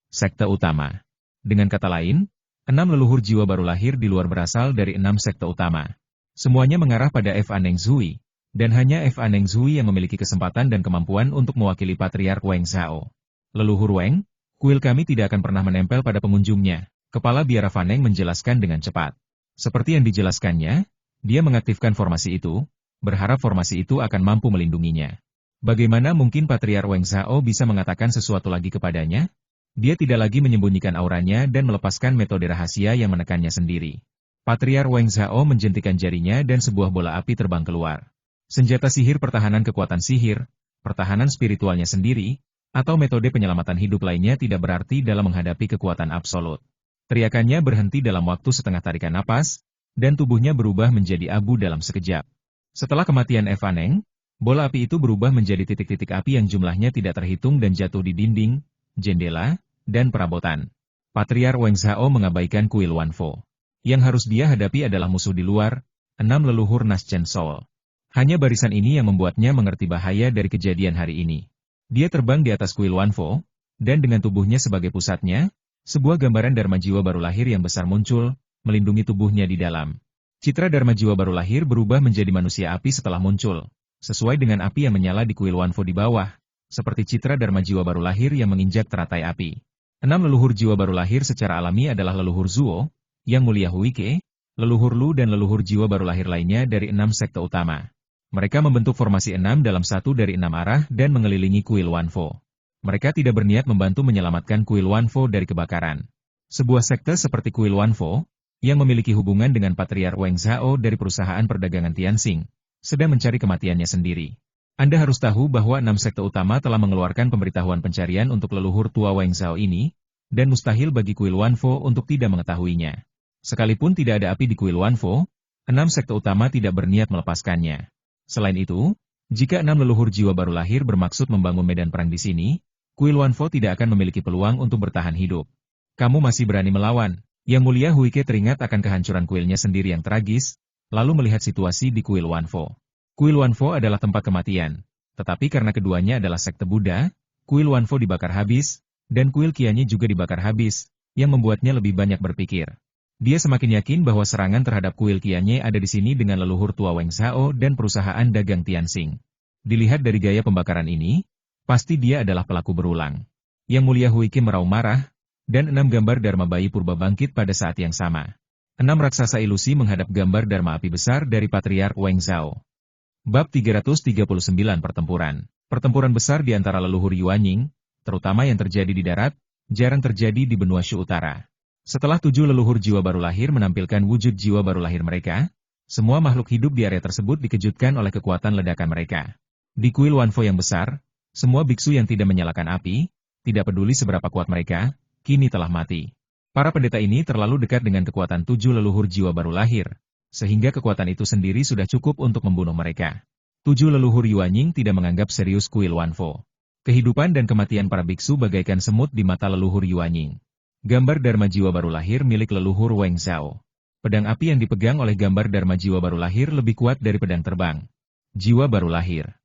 Sekte utama. Dengan kata lain, 6 leluhur jiwa baru lahir di luar berasal dari 6 sekte utama. Semuanya mengarah pada F. Aneng Zhui, dan hanya F. Aneng Zhui yang memiliki kesempatan dan kemampuan untuk mewakili Patriark Wang Zhao. Leluhur Wang, kuil kami tidak akan pernah menempel pada pengunjungnya. Kepala biara Faneng menjelaskan dengan cepat. Seperti yang dijelaskannya, dia mengaktifkan formasi itu, berharap formasi itu akan mampu melindunginya. Bagaimana mungkin Patriark Wang Zhao bisa mengatakan sesuatu lagi kepadanya? Dia tidak lagi menyembunyikan auranya dan melepaskan metode rahasia yang menekannya sendiri. Patriark Wang Zhao menjentikan jarinya dan sebuah bola api terbang keluar. Senjata sihir pertahanan kekuatan sihir, pertahanan spiritualnya sendiri, atau metode penyelamatan hidup lainnya tidak berarti dalam menghadapi kekuatan absolut. Teriakannya berhenti dalam waktu setengah tarikan napas, dan tubuhnya berubah menjadi abu dalam sekejap. Setelah kematian F. Aneng, bola api itu berubah menjadi titik-titik api yang jumlahnya tidak terhitung dan jatuh di dinding, jendela, dan perabotan. Patriark Wang Zhao mengabaikan kuil Wanfo. Yang harus dia hadapi adalah musuh di luar, 6 leluhur Naschen Soul. Hanya barisan ini yang membuatnya mengerti bahaya dari kejadian hari ini. Dia terbang di atas kuil Wanfo, dan dengan tubuhnya sebagai pusatnya, sebuah gambaran Dharma Jiwa baru lahir yang besar muncul, melindungi tubuhnya di dalam. Citra Dharma Jiwa baru lahir berubah menjadi manusia api setelah muncul, sesuai dengan api yang menyala di kuil Wanfo di bawah, seperti citra Dharma Jiwa baru lahir yang menginjak teratai api. 6 leluhur jiwa baru lahir secara alami adalah leluhur Zuo, Yang Mulia Huike, leluhur Lu dan leluhur jiwa baru lahir lainnya dari 6 sekte utama. Mereka membentuk formasi 6 dalam satu dari 6 arah dan mengelilingi kuil Wanfo. Mereka tidak berniat membantu menyelamatkan kuil Wanfo dari kebakaran. Sebuah sekte seperti kuil Wanfo, yang memiliki hubungan dengan Patriark Wang Zhao dari perusahaan perdagangan Tianxing, sedang mencari kematiannya sendiri. Anda harus tahu bahwa 6 sekte utama telah mengeluarkan pemberitahuan pencarian untuk leluhur tua Wang Zhao ini, dan mustahil bagi kuil Wanfo untuk tidak mengetahuinya. Sekalipun tidak ada api di kuil Wanfo, 6 sekte utama tidak berniat melepaskannya. Selain itu, jika 6 leluhur jiwa baru lahir bermaksud membangun medan perang di sini, kuil Wanfo tidak akan memiliki peluang untuk bertahan hidup. Kamu masih berani melawan. Yang Mulia Huike teringat akan kehancuran kuilnya sendiri yang tragis, lalu melihat situasi di kuil Wanfo. Kuil Wanfo adalah tempat kematian, tetapi karena keduanya adalah sekte Buddha, kuil Wanfo dibakar habis, dan kuil Qianye juga dibakar habis, yang membuatnya lebih banyak berpikir. Dia semakin yakin bahwa serangan terhadap kuil Qianye ada di sini dengan leluhur tua Wang Zhao dan perusahaan dagang Tianxing. Dilihat dari gaya pembakaran ini, pasti dia adalah pelaku berulang. Yang Mulia Huike meraung marah, dan 6 gambar Dharma bayi purba bangkit pada saat yang sama. 6 raksasa ilusi menghadap gambar Dharma api besar dari Patriark Wang Zhao. Bab 339 Pertempuran. Pertempuran besar di antara leluhur Yuanying, terutama yang terjadi di darat, jarang terjadi di benua Shu Utara. Setelah 7 leluhur jiwa baru lahir menampilkan wujud jiwa baru lahir mereka, semua makhluk hidup di area tersebut dikejutkan oleh kekuatan ledakan mereka. Di kuil Wanfo yang besar, semua biksu yang tidak menyalakan api, tidak peduli seberapa kuat mereka, kini telah mati. Para pendeta ini terlalu dekat dengan kekuatan 7 leluhur jiwa baru lahir, sehingga kekuatan itu sendiri sudah cukup untuk membunuh mereka. 7 leluhur Yuanying tidak menganggap serius kuil Wanfo. Kehidupan dan kematian para biksu bagaikan semut di mata leluhur Yuanying. Gambar Dharma jiwa baru lahir milik leluhur Wang Zhao. Pedang api yang dipegang oleh gambar Dharma jiwa baru lahir lebih kuat dari pedang terbang. Jiwa baru lahir.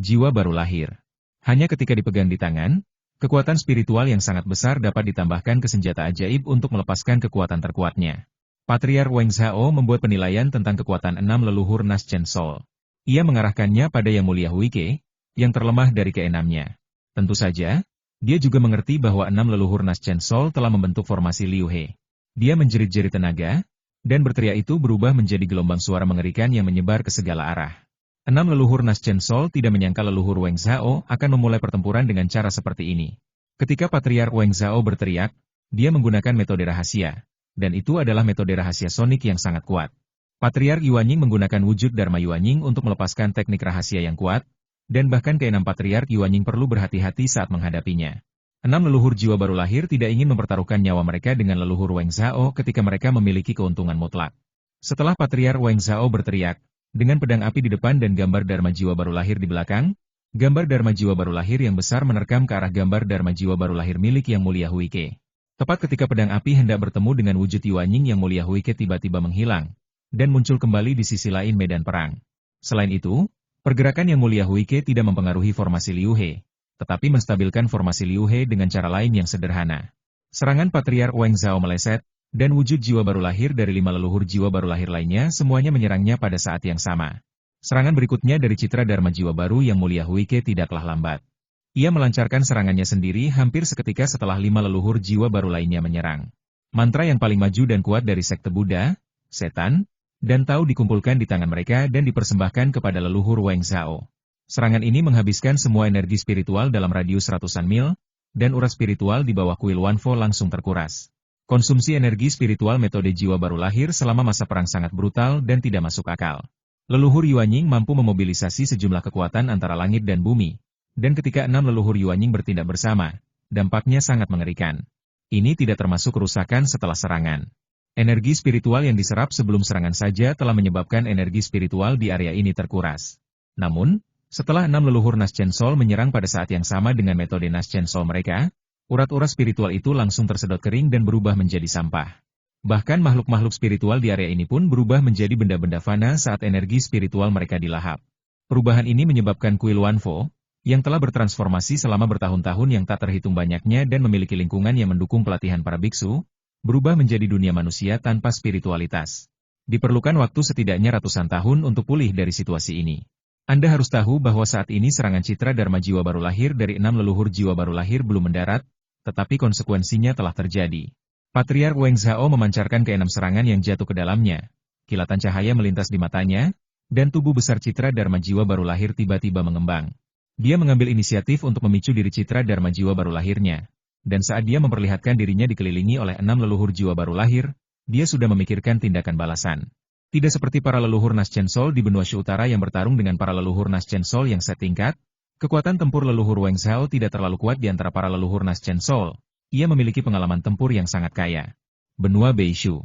Jiwa baru lahir. Hanya ketika dipegang di tangan, kekuatan spiritual yang sangat besar dapat ditambahkan ke senjata ajaib untuk melepaskan kekuatan terkuatnya. Patriark Wang Zhao membuat penilaian tentang kekuatan 6 leluhur Naschen Soul. Ia mengarahkannya pada Yang Mulia Huike, yang terlemah dari keenamnya. Tentu saja, dia juga mengerti bahwa 6 leluhur Naschen Soul telah membentuk formasi Liu He. Dia menjerit-jerit tenaga, dan berteriak itu berubah menjadi gelombang suara mengerikan yang menyebar ke segala arah. 6 leluhur Naschen Soul tidak menyangka leluhur Wang Zhao akan memulai pertempuran dengan cara seperti ini. Ketika Patriark Wang Zhao berteriak, dia menggunakan metode rahasia, dan itu adalah metode rahasia sonik yang sangat kuat. Patriark Yuanying menggunakan wujud Dharma Yuanying untuk melepaskan teknik rahasia yang kuat, dan bahkan keenam Patriark Yuanying perlu berhati-hati saat menghadapinya. 6 leluhur jiwa baru lahir tidak ingin mempertaruhkan nyawa mereka dengan leluhur Wang Zhao ketika mereka memiliki keuntungan mutlak. Setelah Patriark Wang Zhao berteriak, dengan pedang api di depan dan gambar Dharma jiwa baru lahir di belakang, gambar Dharma jiwa baru lahir yang besar menerkam ke arah gambar Dharma jiwa baru lahir milik Yang Mulia Huike. Tepat ketika pedang api hendak bertemu dengan wujud Yuanying, Yang Mulia Huike tiba-tiba menghilang, dan muncul kembali di sisi lain medan perang. Selain itu, pergerakan Yang Mulia Huike tidak mempengaruhi formasi Liu He, tetapi menstabilkan formasi Liu He dengan cara lain yang sederhana. Serangan Patriark Wang Zhao meleset, dan wujud jiwa baru lahir dari 5 leluhur jiwa baru lahir lainnya semuanya menyerangnya pada saat yang sama. Serangan berikutnya dari citra Dharma jiwa baru Yang Mulia Huike tidaklah lambat. Ia melancarkan serangannya sendiri hampir seketika setelah 5 leluhur jiwa baru lainnya menyerang. Mantra yang paling maju dan kuat dari sekte Buddha, setan, dan Tao dikumpulkan di tangan mereka dan dipersembahkan kepada leluhur Wang Zhao. Serangan ini menghabiskan semua energi spiritual dalam radius ratusan mil, dan urat spiritual di bawah kuil Wanfo langsung terkuras. Konsumsi energi spiritual metode jiwa baru lahir selama masa perang sangat brutal dan tidak masuk akal. Leluhur Yuanying mampu memobilisasi sejumlah kekuatan antara langit dan bumi, dan ketika 6 leluhur Yuanying bertindak bersama, dampaknya sangat mengerikan. Ini tidak termasuk kerusakan setelah serangan. Energi spiritual yang diserap sebelum serangan saja telah menyebabkan energi spiritual di area ini terkuras. Namun, setelah 6 leluhur Naschen Soul menyerang pada saat yang sama dengan metode Naschen Soul mereka, urat-urat spiritual itu langsung tersedot kering dan berubah menjadi sampah. Bahkan makhluk-makhluk spiritual di area ini pun berubah menjadi benda-benda fana saat energi spiritual mereka dilahap. Perubahan ini menyebabkan kuil Wanfo, yang telah bertransformasi selama bertahun-tahun yang tak terhitung banyaknya dan memiliki lingkungan yang mendukung pelatihan para biksu, berubah menjadi dunia manusia tanpa spiritualitas. Diperlukan waktu setidaknya ratusan tahun untuk pulih dari situasi ini. Anda harus tahu bahwa saat ini serangan citra Dharma jiwa baru lahir dari 6 leluhur jiwa baru lahir belum mendarat, tetapi konsekuensinya telah terjadi. Patriark Wang Zhao memancarkan keenam serangan yang jatuh ke dalamnya. Kilatan cahaya melintas di matanya, dan tubuh besar citra Dharma jiwa baru lahir tiba-tiba mengembang. Dia mengambil inisiatif untuk memicu diri citra Dharma jiwa baru lahirnya. Dan saat dia memperlihatkan dirinya dikelilingi oleh 6 leluhur jiwa baru lahir, dia sudah memikirkan tindakan balasan. Tidak seperti para leluhur Naschen Soul di benua Shu Utara yang bertarung dengan para leluhur Naschen Soul yang setingkat, kekuatan tempur leluhur Wang Zhao tidak terlalu kuat di antara para leluhur Naschen Soul. Ia memiliki pengalaman tempur yang sangat kaya. Benua Beishu.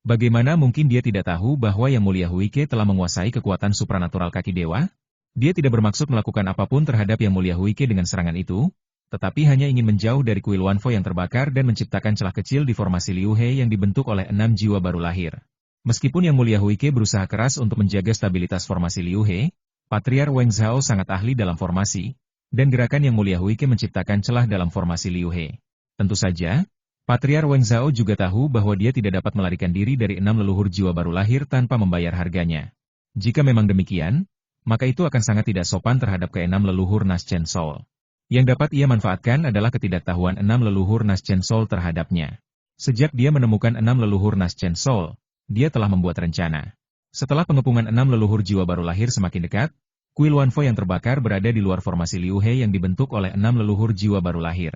Bagaimana mungkin dia tidak tahu bahwa Yang Mulia Huike telah menguasai kekuatan supranatural kaki dewa? Dia tidak bermaksud melakukan apapun terhadap Yang Mulia Huike dengan serangan itu, tetapi hanya ingin menjauh dari kuil Wanfo yang terbakar dan menciptakan celah kecil di formasi Liu He yang dibentuk oleh 6 jiwa baru lahir. Meskipun Yang Mulia Huike berusaha keras untuk menjaga stabilitas formasi Liu He, Patriark Wang Zhao sangat ahli dalam formasi, dan gerakan Yang Mulia Huike menciptakan celah dalam formasi Liu He. Tentu saja, Patriark Wang Zhao juga tahu bahwa dia tidak dapat melarikan diri dari 6 leluhur jiwa baru lahir tanpa membayar harganya. Jika memang demikian, maka itu akan sangat tidak sopan terhadap ke-6 leluhur Naschen Soul. Yang dapat ia manfaatkan adalah ketidaktahuan 6 leluhur Naschen Soul terhadapnya. Sejak dia menemukan 6 leluhur Naschen Soul, dia telah membuat rencana. Setelah pengepungan 6 leluhur jiwa baru lahir semakin dekat, kuil Wanfo yang terbakar berada di luar formasi Liu He yang dibentuk oleh 6 leluhur jiwa baru lahir.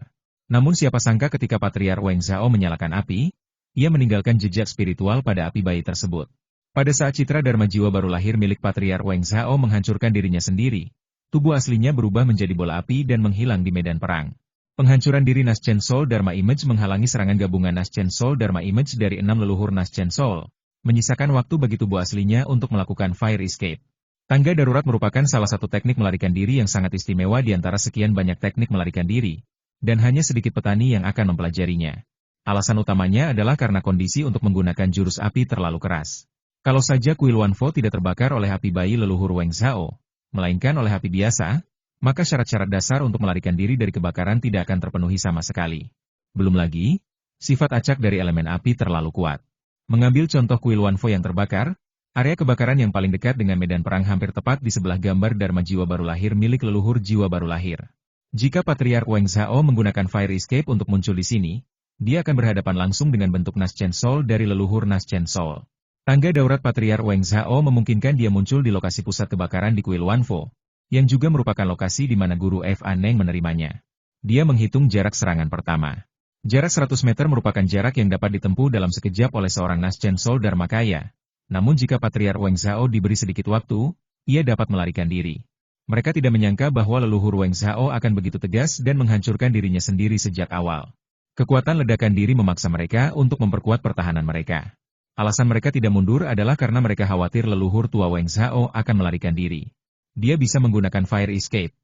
Namun siapa sangka ketika Patriark Wang Zhao menyalakan api, ia meninggalkan jejak spiritual pada api bayi tersebut. Pada saat citra Dharma jiwa baru lahir milik Patriark Wang Zhao menghancurkan dirinya sendiri, tubuh aslinya berubah menjadi bola api dan menghilang di medan perang. Penghancuran diri Naschen Soul Dharma Image menghalangi serangan gabungan Naschen Soul Dharma Image dari 6 leluhur Naschen Soul, menyisakan waktu bagi tubuh aslinya untuk melakukan fire escape. Tangga darurat merupakan salah satu teknik melarikan diri yang sangat istimewa di antara sekian banyak teknik melarikan diri, dan hanya sedikit petani yang akan mempelajarinya. Alasan utamanya adalah karena kondisi untuk menggunakan jurus api terlalu keras. Kalau saja kuil Wanfo tidak terbakar oleh api bayi leluhur Wang Zhao, melainkan oleh api biasa, maka syarat-syarat dasar untuk melarikan diri dari kebakaran tidak akan terpenuhi sama sekali. Belum lagi, sifat acak dari elemen api terlalu kuat. Mengambil contoh kuil Wanfo yang terbakar, area kebakaran yang paling dekat dengan medan perang hampir tepat di sebelah gambar Dharma Jiwa Baru Lahir milik leluhur Jiwa Baru Lahir. Jika Patriark Weng Zhao menggunakan Fire Escape untuk muncul di sini, dia akan berhadapan langsung dengan bentuk Naschen Soul dari leluhur Naschen Soul. Tangga daurat Patriark Weng Zhao memungkinkan dia muncul di lokasi pusat kebakaran di kuil Wanfo, yang juga merupakan lokasi di mana Guru F. Aneng menerimanya. Dia menghitung jarak serangan pertama. Jarak 100 meter merupakan jarak yang dapat ditempuh dalam sekejap oleh seorang Naschen Soul Dharmakaya. Namun jika Patriark Weng Zhao diberi sedikit waktu, ia dapat melarikan diri. Mereka tidak menyangka bahwa leluhur Weng Zhao akan begitu tegas dan menghancurkan dirinya sendiri sejak awal. Kekuatan ledakan diri memaksa mereka untuk memperkuat pertahanan mereka. Alasan mereka tidak mundur adalah karena mereka khawatir leluhur tua Weng Zhao akan melarikan diri. Dia bisa menggunakan Fire Escape.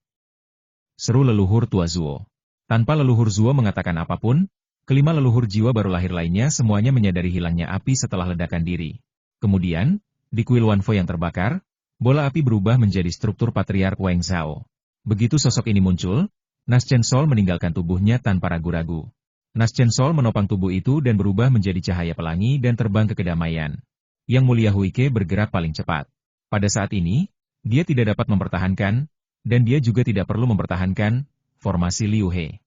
Seru leluhur tua Zuo. Tanpa leluhur Zuo mengatakan apapun, kelima leluhur jiwa baru lahir lainnya semuanya menyadari hilangnya api setelah ledakan diri. Kemudian, di kuil Wanfo yang terbakar, bola api berubah menjadi struktur Patriark Weng Zhao. Begitu sosok ini muncul, Naschen Soul meninggalkan tubuhnya tanpa ragu-ragu. Naschen Soul menopang tubuh itu dan berubah menjadi cahaya pelangi dan terbang ke kedamaian. Yang Mulia Huike bergerak paling cepat. Pada saat ini, dia tidak dapat mempertahankan, dan dia juga tidak perlu mempertahankan, formasi Liu He.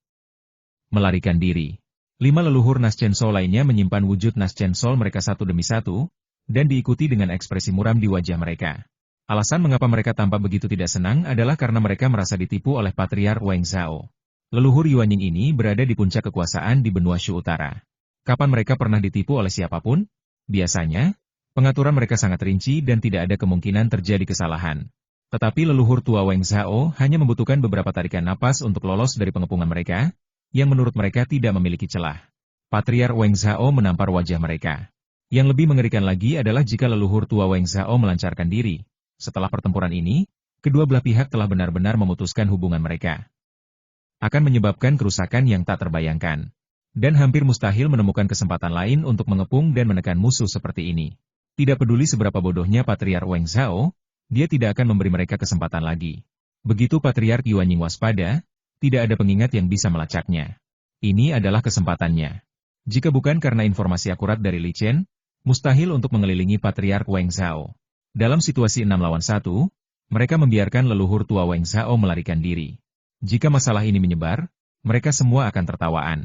Melarikan diri. 5 leluhur Naschen Soul lainnya menyimpan wujud Naschen Soul mereka satu demi satu, dan diikuti dengan ekspresi muram di wajah mereka. Alasan mengapa mereka tampak begitu tidak senang adalah karena mereka merasa ditipu oleh Patriark Weng Zhao. Leluhur Yuanying ini berada di puncak kekuasaan di benua Shu Utara. Kapan mereka pernah ditipu oleh siapapun? Biasanya, pengaturan mereka sangat rinci dan tidak ada kemungkinan terjadi kesalahan. Tetapi leluhur tua Weng Zhao hanya membutuhkan beberapa tarikan napas untuk lolos dari pengepungan mereka, yang menurut mereka tidak memiliki celah. Patriark Weng Zhao menampar wajah mereka. Yang lebih mengerikan lagi adalah jika leluhur tua Weng Zhao melancarkan diri. Setelah pertempuran ini, kedua belah pihak telah benar-benar memutuskan hubungan mereka. Akan menyebabkan kerusakan yang tak terbayangkan. Dan hampir mustahil menemukan kesempatan lain untuk mengepung dan menekan musuh seperti ini. Tidak peduli seberapa bodohnya Patriark Weng Zhao, dia tidak akan memberi mereka kesempatan lagi. Begitu Patriark Yuanying waspada, tidak ada pengingat yang bisa melacaknya. Ini adalah kesempatannya. Jika bukan karena informasi akurat dari Li Chen, mustahil untuk mengelilingi Patriark Weng Zhao. Dalam situasi 6 lawan 1, mereka membiarkan leluhur tua Weng Zhao melarikan diri. Jika masalah ini menyebar, mereka semua akan tertawaan.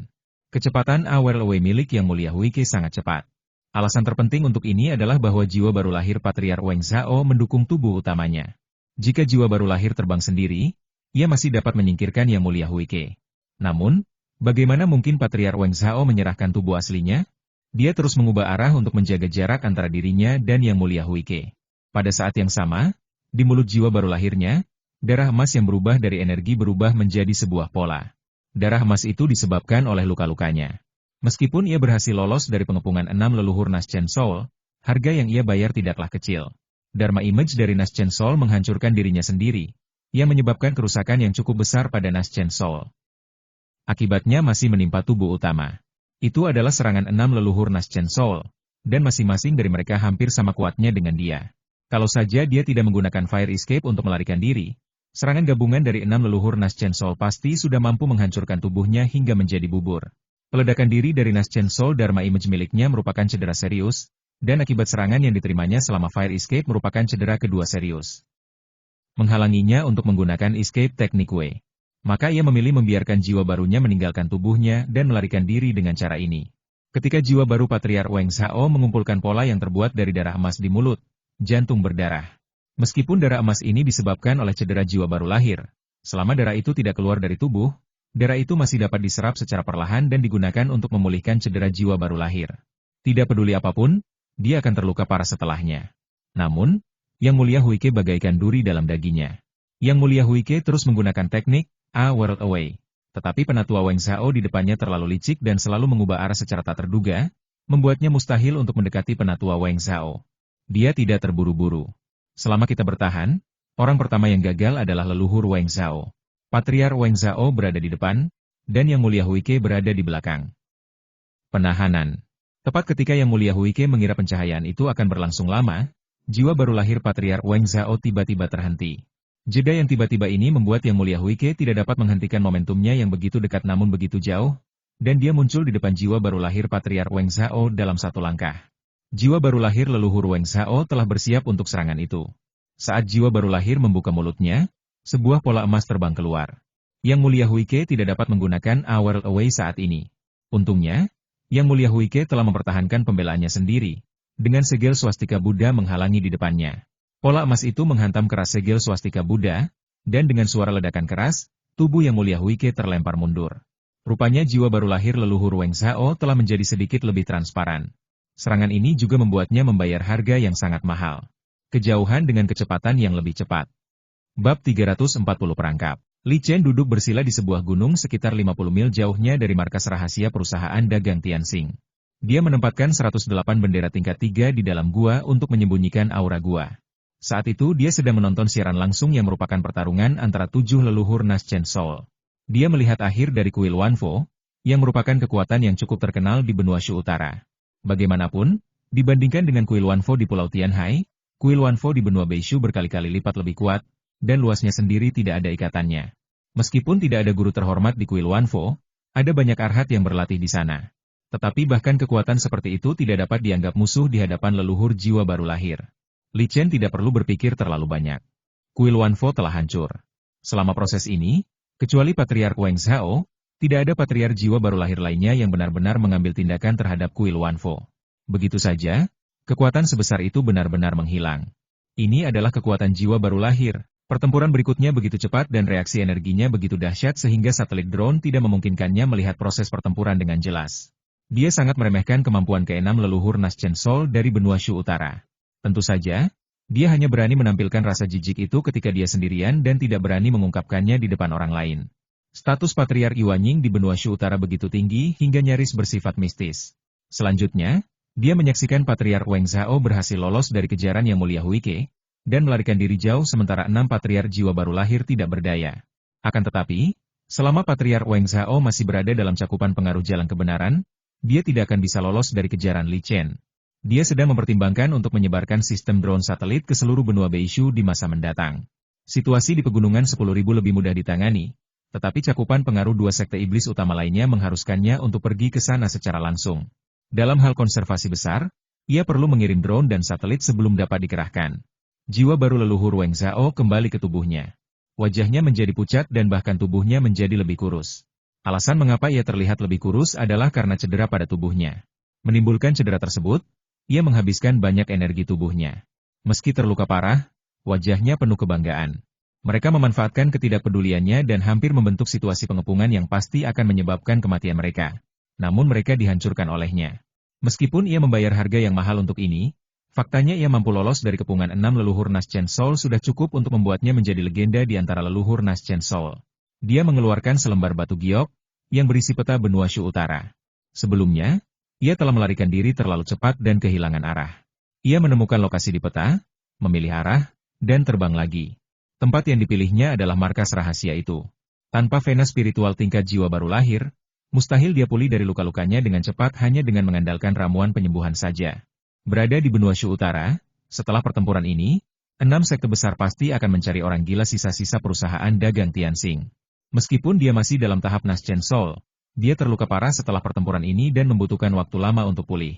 Kecepatan AWLW milik Yang Mulia Huike sangat cepat. Alasan terpenting untuk ini adalah bahwa jiwa baru lahir Patriark Weng Zhao mendukung tubuh utamanya. Jika jiwa baru lahir terbang sendiri, ia masih dapat menyingkirkan Yang Mulia Huike. Namun, bagaimana mungkin Patriark Weng Zhao menyerahkan tubuh aslinya? Dia terus mengubah arah untuk menjaga jarak antara dirinya dan Yang Mulia Huike. Pada saat yang sama, di mulut jiwa baru lahirnya, darah emas yang berubah dari energi berubah menjadi sebuah pola. Darah emas itu disebabkan oleh luka-lukanya. Meskipun ia berhasil lolos dari pengepungan 6 leluhur Naschen Soul, harga yang ia bayar tidaklah kecil. Dharma Image dari Naschen Soul menghancurkan dirinya sendiri, yang menyebabkan kerusakan yang cukup besar pada Naschen Soul. Akibatnya masih menimpa tubuh utama. Itu adalah serangan 6 leluhur Naschen Soul, dan masing-masing dari mereka hampir sama kuatnya dengan dia. Kalau saja dia tidak menggunakan Fire Escape untuk melarikan diri, serangan gabungan dari 6 leluhur Naschen Soul pasti sudah mampu menghancurkan tubuhnya hingga menjadi bubur. Peledakan diri dari Naschen Soul Dharma Image miliknya merupakan cedera serius, dan akibat serangan yang diterimanya selama Fire Escape merupakan cedera kedua serius. Menghalanginya untuk menggunakan Escape Teknik W. Maka ia memilih membiarkan jiwa barunya meninggalkan tubuhnya dan melarikan diri dengan cara ini. Ketika jiwa baru Patriark Weng Zhao mengumpulkan pola yang terbuat dari darah emas di mulut, jantung berdarah. Meskipun darah emas ini disebabkan oleh cedera jiwa baru lahir, selama darah itu tidak keluar dari tubuh, darah itu masih dapat diserap secara perlahan dan digunakan untuk memulihkan cedera jiwa baru lahir. Tidak peduli apapun, dia akan terluka parah setelahnya. Namun, Yang Mulia Huike bagaikan duri dalam dagingnya. Yang Mulia Huike terus menggunakan teknik A World Away. Tetapi penatua Weng Zhao di depannya terlalu licik dan selalu mengubah arah secara tak terduga, membuatnya mustahil untuk mendekati penatua Weng Zhao. Dia tidak terburu-buru. Selama kita bertahan, orang pertama yang gagal adalah leluhur Weng Zhao. Patriark Weng Zhao berada di depan, dan Yang Mulia Huike berada di belakang. Penahanan. Tepat ketika Yang Mulia Huike mengira pencahayaan itu akan berlangsung lama, jiwa baru lahir Patriark Weng Zhao tiba-tiba terhenti. Jeda yang tiba-tiba ini membuat Yang Mulia Huike tidak dapat menghentikan momentumnya yang begitu dekat namun begitu jauh, dan dia muncul di depan jiwa baru lahir Patriark Weng Zhao dalam satu langkah. Jiwa baru lahir leluhur Weng Zhao telah bersiap untuk serangan itu. Saat jiwa baru lahir membuka mulutnya, sebuah pola emas terbang keluar. Yang Mulia Huike tidak dapat menggunakan A World Away saat ini. Untungnya, Yang Mulia Huike telah mempertahankan pembelaannya sendiri, dengan segel swastika Buddha menghalangi di depannya. Pola emas itu menghantam keras segel swastika Buddha, dan dengan suara ledakan keras, tubuh Yang Mulia Huike terlempar mundur. Rupanya jiwa baru lahir leluhur Weng Zhao telah menjadi sedikit lebih transparan. Serangan ini juga membuatnya membayar harga yang sangat mahal. Kejauhan dengan kecepatan yang lebih cepat. Bab 340 Perangkap. Li Chen duduk bersila di sebuah gunung sekitar 50 mil jauhnya dari markas rahasia perusahaan dagang Tianxing. Dia menempatkan 108 bendera tingkat 3 di dalam gua untuk menyembunyikan aura gua. Saat itu dia sedang menonton siaran langsung yang merupakan pertarungan antara 7 leluhur Naschen Soul. Dia melihat akhir dari kuil Wanfo, yang merupakan kekuatan yang cukup terkenal di benua Shu Utara. Bagaimanapun, dibandingkan dengan kuil Wanfo di Pulau Tianhai, kuil Wanfo di benua Beishu berkali-kali lipat lebih kuat, dan luasnya sendiri tidak ada ikatannya. Meskipun tidak ada guru terhormat di kuil Wanfo, ada banyak arhat yang berlatih di sana. Tetapi bahkan kekuatan seperti itu tidak dapat dianggap musuh di hadapan leluhur jiwa baru lahir. Li Chen tidak perlu berpikir terlalu banyak. Kuil Wanfo telah hancur. Selama proses ini, kecuali Patriark Weng Zhao, tidak ada patriark jiwa baru lahir lainnya yang benar-benar mengambil tindakan terhadap kuil Wanfo. Begitu saja, kekuatan sebesar itu benar-benar menghilang. Ini adalah kekuatan jiwa baru lahir. Pertempuran berikutnya begitu cepat dan reaksi energinya begitu dahsyat sehingga satelit drone tidak memungkinkannya melihat proses pertempuran dengan jelas. Dia sangat meremehkan kemampuan keenam leluhur Naschen Soul dari benua Shu Utara. Tentu saja, dia hanya berani menampilkan rasa jijik itu ketika dia sendirian dan tidak berani mengungkapkannya di depan orang lain. Status Patriark Yuanying di benua Shu Utara begitu tinggi hingga nyaris bersifat mistis. Selanjutnya, dia menyaksikan Patriark Weng Zhao berhasil lolos dari kejaran Yang Mulia Huike, dan melarikan diri jauh sementara 6 patriark jiwa baru lahir tidak berdaya. Akan tetapi, selama Patriark Weng Zhao masih berada dalam cakupan pengaruh jalan kebenaran, dia tidak akan bisa lolos dari kejaran Li Chen. Dia sedang mempertimbangkan untuk menyebarkan sistem drone satelit ke seluruh benua Beishu di masa mendatang. Situasi di pegunungan 10.000 lebih mudah ditangani, tetapi cakupan pengaruh 2 sekte iblis utama lainnya mengharuskannya untuk pergi ke sana secara langsung. Dalam hal konservasi besar, ia perlu mengirim drone dan satelit sebelum dapat dikerahkan. Jiwa baru leluhur Weng Zhao kembali ke tubuhnya. Wajahnya menjadi pucat dan bahkan tubuhnya menjadi lebih kurus. Alasan mengapa ia terlihat lebih kurus adalah karena cedera pada tubuhnya. Menimbulkan cedera tersebut, ia menghabiskan banyak energi tubuhnya. Meski terluka parah, wajahnya penuh kebanggaan. Mereka memanfaatkan ketidakpeduliannya dan hampir membentuk situasi pengepungan yang pasti akan menyebabkan kematian mereka. Namun mereka dihancurkan olehnya. Meskipun ia membayar harga yang mahal untuk ini, faktanya ia mampu lolos dari kepungan 6 leluhur Naschen Soul sudah cukup untuk membuatnya menjadi legenda di antara leluhur Naschen Soul. Dia mengeluarkan selembar batu giok, yang berisi peta benua Shu Utara. Sebelumnya, ia telah melarikan diri terlalu cepat dan kehilangan arah. Ia menemukan lokasi di peta, memilih arah, dan terbang lagi. Tempat yang dipilihnya adalah markas rahasia itu. Tanpa vena spiritual tingkat jiwa baru lahir, mustahil dia pulih dari luka-lukanya dengan cepat hanya dengan mengandalkan ramuan penyembuhan saja. Berada di benua Shu Utara, setelah pertempuran ini, 6 sekte besar pasti akan mencari orang gila sisa-sisa perusahaan dagang Tianxing. Meskipun dia masih dalam tahap Naschen Soul, dia terluka parah setelah pertempuran ini dan membutuhkan waktu lama untuk pulih.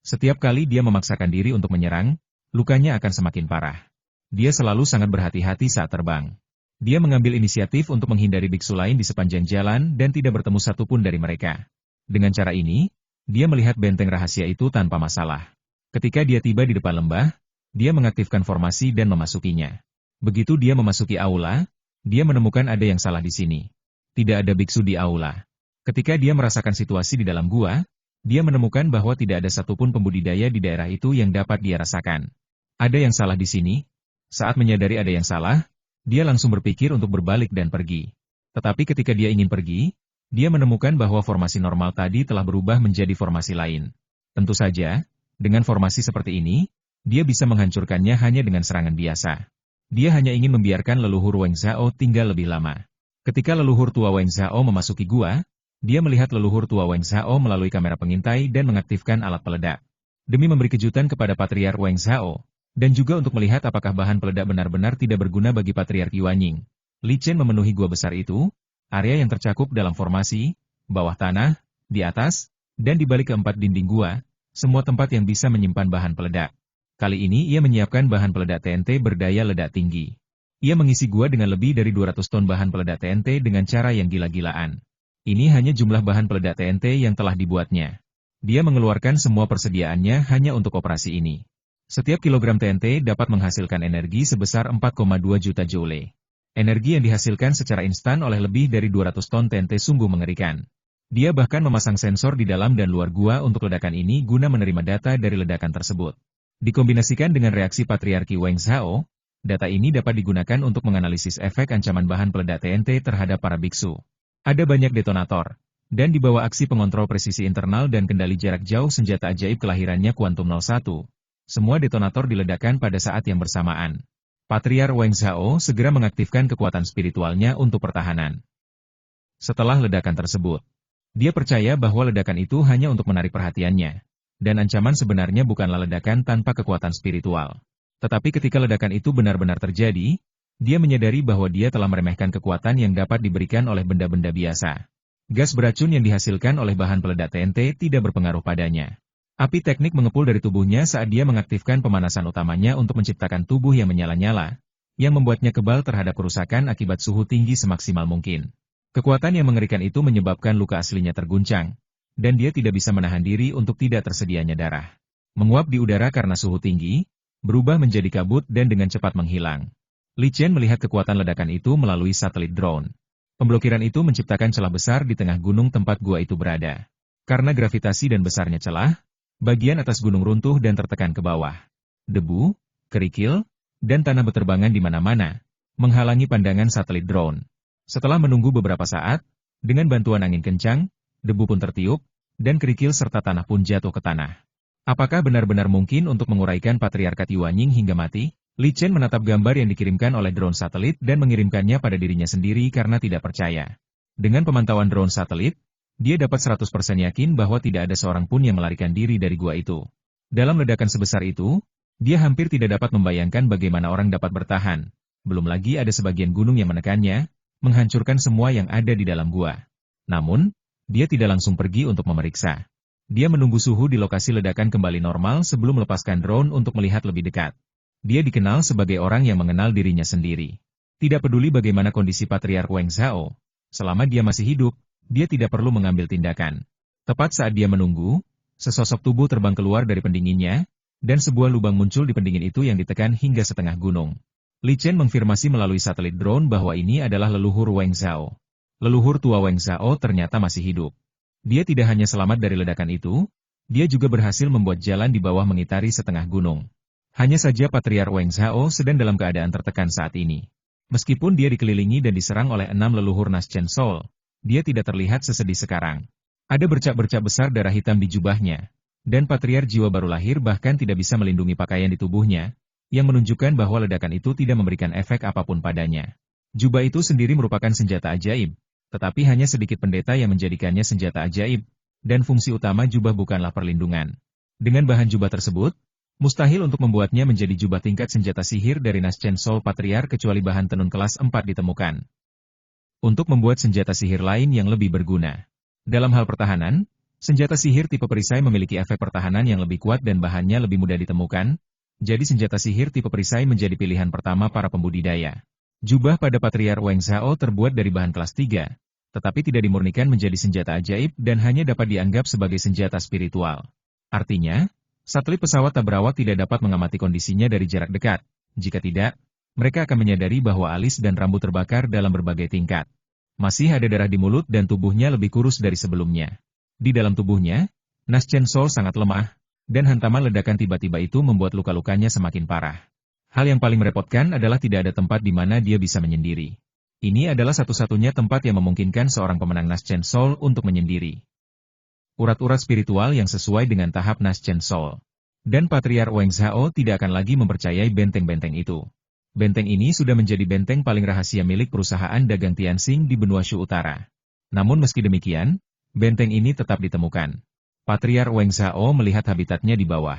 Setiap kali dia memaksakan diri untuk menyerang, lukanya akan semakin parah. Dia selalu sangat berhati-hati saat terbang. Dia mengambil inisiatif untuk menghindari biksu lain di sepanjang jalan dan tidak bertemu satupun dari mereka. Dengan cara ini, dia melihat benteng rahasia itu tanpa masalah. Ketika dia tiba di depan lembah, dia mengaktifkan formasi dan memasukinya. Begitu dia memasuki aula, dia menemukan ada yang salah di sini. Tidak ada biksu di aula. Ketika dia merasakan situasi di dalam gua, dia menemukan bahwa tidak ada satupun pembudidaya di daerah itu yang dapat dia rasakan. Ada yang salah di sini. Saat menyadari ada yang salah, dia langsung berpikir untuk berbalik dan pergi. Tetapi ketika dia ingin pergi, dia menemukan bahwa formasi normal tadi telah berubah menjadi formasi lain. Tentu saja, dengan formasi seperti ini, dia bisa menghancurkannya hanya dengan serangan biasa. Dia hanya ingin membiarkan leluhur Weng Zhao tinggal lebih lama. Ketika leluhur tua Weng Zhao memasuki gua, dia melihat leluhur tua Weng Zhao melalui kamera pengintai dan mengaktifkan alat peledak. Demi memberi kejutan kepada Patriark Weng Zhao, Dan juga untuk melihat apakah bahan peledak benar-benar tidak berguna bagi Patriarki Wanying. Li Chen memenuhi gua besar itu, area yang tercakup dalam formasi, bawah tanah, di atas, dan di balik keempat dinding gua, semua tempat yang bisa menyimpan bahan peledak. Kali ini ia menyiapkan bahan peledak TNT berdaya ledak tinggi. Ia mengisi gua dengan lebih dari 200 ton bahan peledak TNT dengan cara yang gila-gilaan. Ini hanya jumlah bahan peledak TNT yang telah dibuatnya. Dia mengeluarkan semua persediaannya hanya untuk operasi ini. Setiap kilogram TNT dapat menghasilkan energi sebesar 4,2 juta joule. Energi yang dihasilkan secara instan oleh lebih dari 200 ton TNT sungguh mengerikan. Dia bahkan memasang sensor di dalam dan luar gua untuk ledakan ini guna menerima data dari ledakan tersebut. Dikombinasikan dengan reaksi Patriarki Wang Zhao, data ini dapat digunakan untuk menganalisis efek ancaman bahan peledak TNT terhadap para biksu. Ada banyak detonator, dan di bawah aksi pengontrol presisi internal dan kendali jarak jauh senjata ajaib kelahirannya Quantum 01. Semua detonator diledakkan pada saat yang bersamaan. Patriark Wang Zhao segera mengaktifkan kekuatan spiritualnya untuk pertahanan. Setelah ledakan tersebut, dia percaya bahwa ledakan itu hanya untuk menarik perhatiannya. Dan ancaman sebenarnya bukanlah ledakan tanpa kekuatan spiritual. Tetapi ketika ledakan itu benar-benar terjadi, dia menyadari bahwa dia telah meremehkan kekuatan yang dapat diberikan oleh benda-benda biasa. Gas beracun yang dihasilkan oleh bahan peledak TNT tidak berpengaruh padanya. Api teknik mengepul dari tubuhnya saat dia mengaktifkan pemanasan utamanya untuk menciptakan tubuh yang menyala-nyala, yang membuatnya kebal terhadap kerusakan akibat suhu tinggi semaksimal mungkin. Kekuatan yang mengerikan itu menyebabkan luka aslinya terguncang, dan dia tidak bisa menahan diri untuk tidak tersedianya darah. Menguap di udara karena suhu tinggi, berubah menjadi kabut dan dengan cepat menghilang. Li Chen melihat kekuatan ledakan itu melalui satelit drone. Pemblokiran itu menciptakan celah besar di tengah gunung tempat gua itu berada. Karena gravitasi dan besarnya celah, bagian atas gunung runtuh dan tertekan ke bawah. Debu, kerikil, dan tanah berterbangan di mana-mana, menghalangi pandangan satelit drone. Setelah menunggu beberapa saat, dengan bantuan angin kencang, debu pun tertiup, dan kerikil serta tanah pun jatuh ke tanah. Apakah benar-benar mungkin untuk menguraikan Patriarkat Yuanying hingga mati? Li Chen menatap gambar yang dikirimkan oleh drone satelit dan mengirimkannya pada dirinya sendiri karena tidak percaya. Dengan pemantauan drone satelit, dia dapat 100% yakin bahwa tidak ada seorang pun yang melarikan diri dari gua itu. Dalam ledakan sebesar itu, dia hampir tidak dapat membayangkan bagaimana orang dapat bertahan. Belum lagi ada sebagian gunung yang menekannya, menghancurkan semua yang ada di dalam gua. Namun, dia tidak langsung pergi untuk memeriksa. Dia menunggu suhu di lokasi ledakan kembali normal sebelum melepaskan drone untuk melihat lebih dekat. Dia dikenal sebagai orang yang mengenal dirinya sendiri. Tidak peduli bagaimana kondisi Patriark Wang Zhao, selama dia masih hidup, dia tidak perlu mengambil tindakan. Tepat saat dia menunggu, sesosok tubuh terbang keluar dari pendinginnya, dan sebuah lubang muncul di pendingin itu yang ditekan hingga setengah gunung. Li Chen mengfirmasi melalui satelit drone bahwa ini adalah leluhur Wang Zhao. Leluhur tua Wang Zhao ternyata masih hidup. Dia tidak hanya selamat dari ledakan itu, dia juga berhasil membuat jalan di bawah mengitari setengah gunung. Hanya saja Patriark Wang Zhao sedang dalam keadaan tertekan saat ini. Meskipun dia dikelilingi dan diserang oleh 6 leluhur Naschen Soul, dia tidak terlihat sesedih sekarang. Ada bercak-bercak besar darah hitam di jubahnya, dan Patriark jiwa baru lahir bahkan tidak bisa melindungi pakaian di tubuhnya, yang menunjukkan bahwa ledakan itu tidak memberikan efek apapun padanya. Jubah itu sendiri merupakan senjata ajaib, tetapi hanya sedikit pendeta yang menjadikannya senjata ajaib, dan fungsi utama jubah bukanlah perlindungan. Dengan bahan jubah tersebut, mustahil untuk membuatnya menjadi jubah tingkat senjata sihir dari Naschen Soul Patriark kecuali bahan tenun kelas 4 ditemukan. Untuk membuat senjata sihir lain yang lebih berguna. Dalam hal pertahanan, senjata sihir tipe perisai memiliki efek pertahanan yang lebih kuat dan bahannya lebih mudah ditemukan, jadi senjata sihir tipe perisai menjadi pilihan pertama para pembudidaya. Jubah pada Patriark Wang Zhao terbuat dari bahan kelas 3, tetapi tidak dimurnikan menjadi senjata ajaib dan hanya dapat dianggap sebagai senjata spiritual. Artinya, satelit pesawat tak berawak tidak dapat mengamati kondisinya dari jarak dekat. Jika tidak, mereka akan menyadari bahwa alis dan rambut terbakar dalam berbagai tingkat. Masih ada darah di mulut dan tubuhnya lebih kurus dari sebelumnya. Di dalam tubuhnya, Naschen Soul sangat lemah, dan hantaman ledakan tiba-tiba itu membuat luka-lukanya semakin parah. Hal yang paling merepotkan adalah tidak ada tempat di mana dia bisa menyendiri. Ini adalah satu-satunya tempat yang memungkinkan seorang pemenang Naschen Soul untuk menyendiri. Urat-urat spiritual yang sesuai dengan tahap Naschen Soul. Dan Patriark Wang Zhao tidak akan lagi mempercayai benteng-benteng itu. Benteng ini sudah menjadi benteng paling rahasia milik perusahaan dagang Tianxing di benua Shu Utara. Namun meski demikian, benteng ini tetap ditemukan. Patriark Wang Zhao melihat habitatnya di bawah.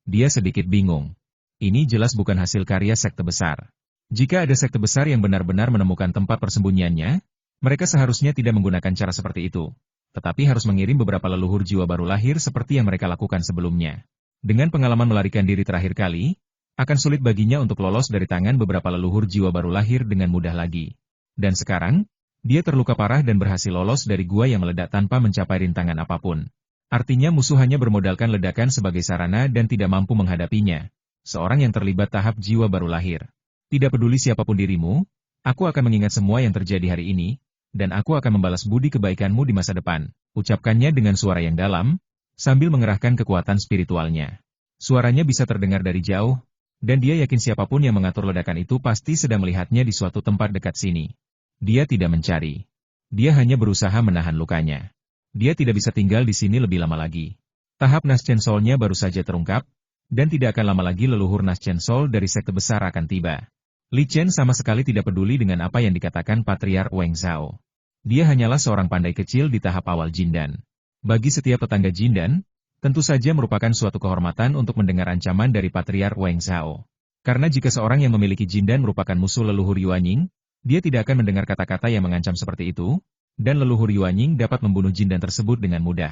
Dia sedikit bingung. Ini jelas bukan hasil karya sekte besar. Jika ada sekte besar yang benar-benar menemukan tempat persembunyiannya, mereka seharusnya tidak menggunakan cara seperti itu, tetapi harus mengirim beberapa leluhur jiwa baru lahir seperti yang mereka lakukan sebelumnya. Dengan pengalaman melarikan diri terakhir kali, akan sulit baginya untuk lolos dari tangan beberapa leluhur jiwa baru lahir dengan mudah lagi. Dan sekarang, dia terluka parah dan berhasil lolos dari gua yang meledak tanpa mencapai rintangan apapun. Artinya musuh hanya bermodalkan ledakan sebagai sarana dan tidak mampu menghadapinya. Seorang yang terlibat tahap jiwa baru lahir. Tidak peduli siapapun dirimu, aku akan mengingat semua yang terjadi hari ini, dan aku akan membalas budi kebaikanmu di masa depan. Ucapkannya dengan suara yang dalam, sambil mengerahkan kekuatan spiritualnya. Suaranya bisa terdengar dari jauh, dan dia yakin siapapun yang mengatur ledakan itu pasti sedang melihatnya di suatu tempat dekat sini. Dia tidak mencari. Dia hanya berusaha menahan lukanya. Dia tidak bisa tinggal di sini lebih lama lagi. Tahap Naschen Soul-nya baru saja terungkap, dan tidak akan lama lagi leluhur Naschen Soul dari sekte besar akan tiba. Li Chen sama sekali tidak peduli dengan apa yang dikatakan Patriark Weng Zhao. Dia hanyalah seorang pandai kecil di tahap awal Jindan. Bagi setiap tetangga Jindan, tentu saja merupakan suatu kehormatan untuk mendengar ancaman dari Patriark Weng Zhao. Karena jika seorang yang memiliki Jindan merupakan musuh leluhur Yuanying, dia tidak akan mendengar kata-kata yang mengancam seperti itu, dan leluhur Yuanying dapat membunuh Jindan tersebut dengan mudah.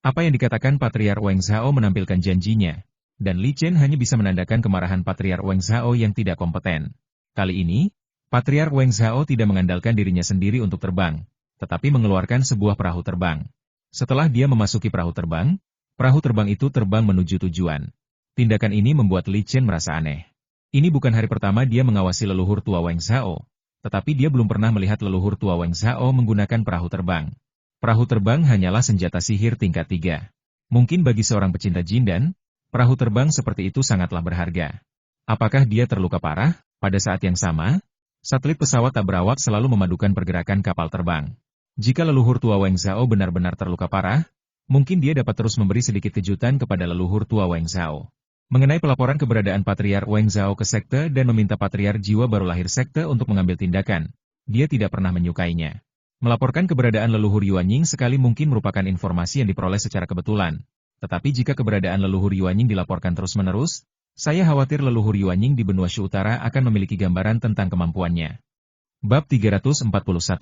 Apa yang dikatakan Patriark Weng Zhao menampilkan janjinya, dan Li Chen hanya bisa menandakan kemarahan Patriark Weng Zhao yang tidak kompeten. Kali ini, Patriark Weng Zhao tidak mengandalkan dirinya sendiri untuk terbang, tetapi mengeluarkan sebuah perahu terbang. Setelah dia memasuki perahu terbang itu terbang menuju tujuan. Tindakan ini membuat Li Chen merasa aneh. Ini bukan hari pertama dia mengawasi leluhur tua Weng Zhao, tetapi dia belum pernah melihat leluhur tua Weng Zhao menggunakan perahu terbang. Perahu terbang hanyalah senjata sihir tingkat 3. Mungkin bagi seorang pecinta Jindan, perahu terbang seperti itu sangatlah berharga. Apakah dia terluka parah? Pada saat yang sama, satelit pesawat tak berawak selalu memadukan pergerakan kapal terbang. Jika leluhur tua Weng Zhao benar-benar terluka parah, mungkin dia dapat terus memberi sedikit kejutan kepada leluhur tua Weng Zhao. Mengenai pelaporan keberadaan Patriark Weng Zhao ke sekte dan meminta Patriark jiwa baru lahir sekte untuk mengambil tindakan, dia tidak pernah menyukainya. Melaporkan keberadaan leluhur Yuanying sekali mungkin merupakan informasi yang diperoleh secara kebetulan. Tetapi jika keberadaan leluhur Yuanying dilaporkan terus-menerus, saya khawatir leluhur Yuanying di benua Shu Utara akan memiliki gambaran tentang kemampuannya. Bab 341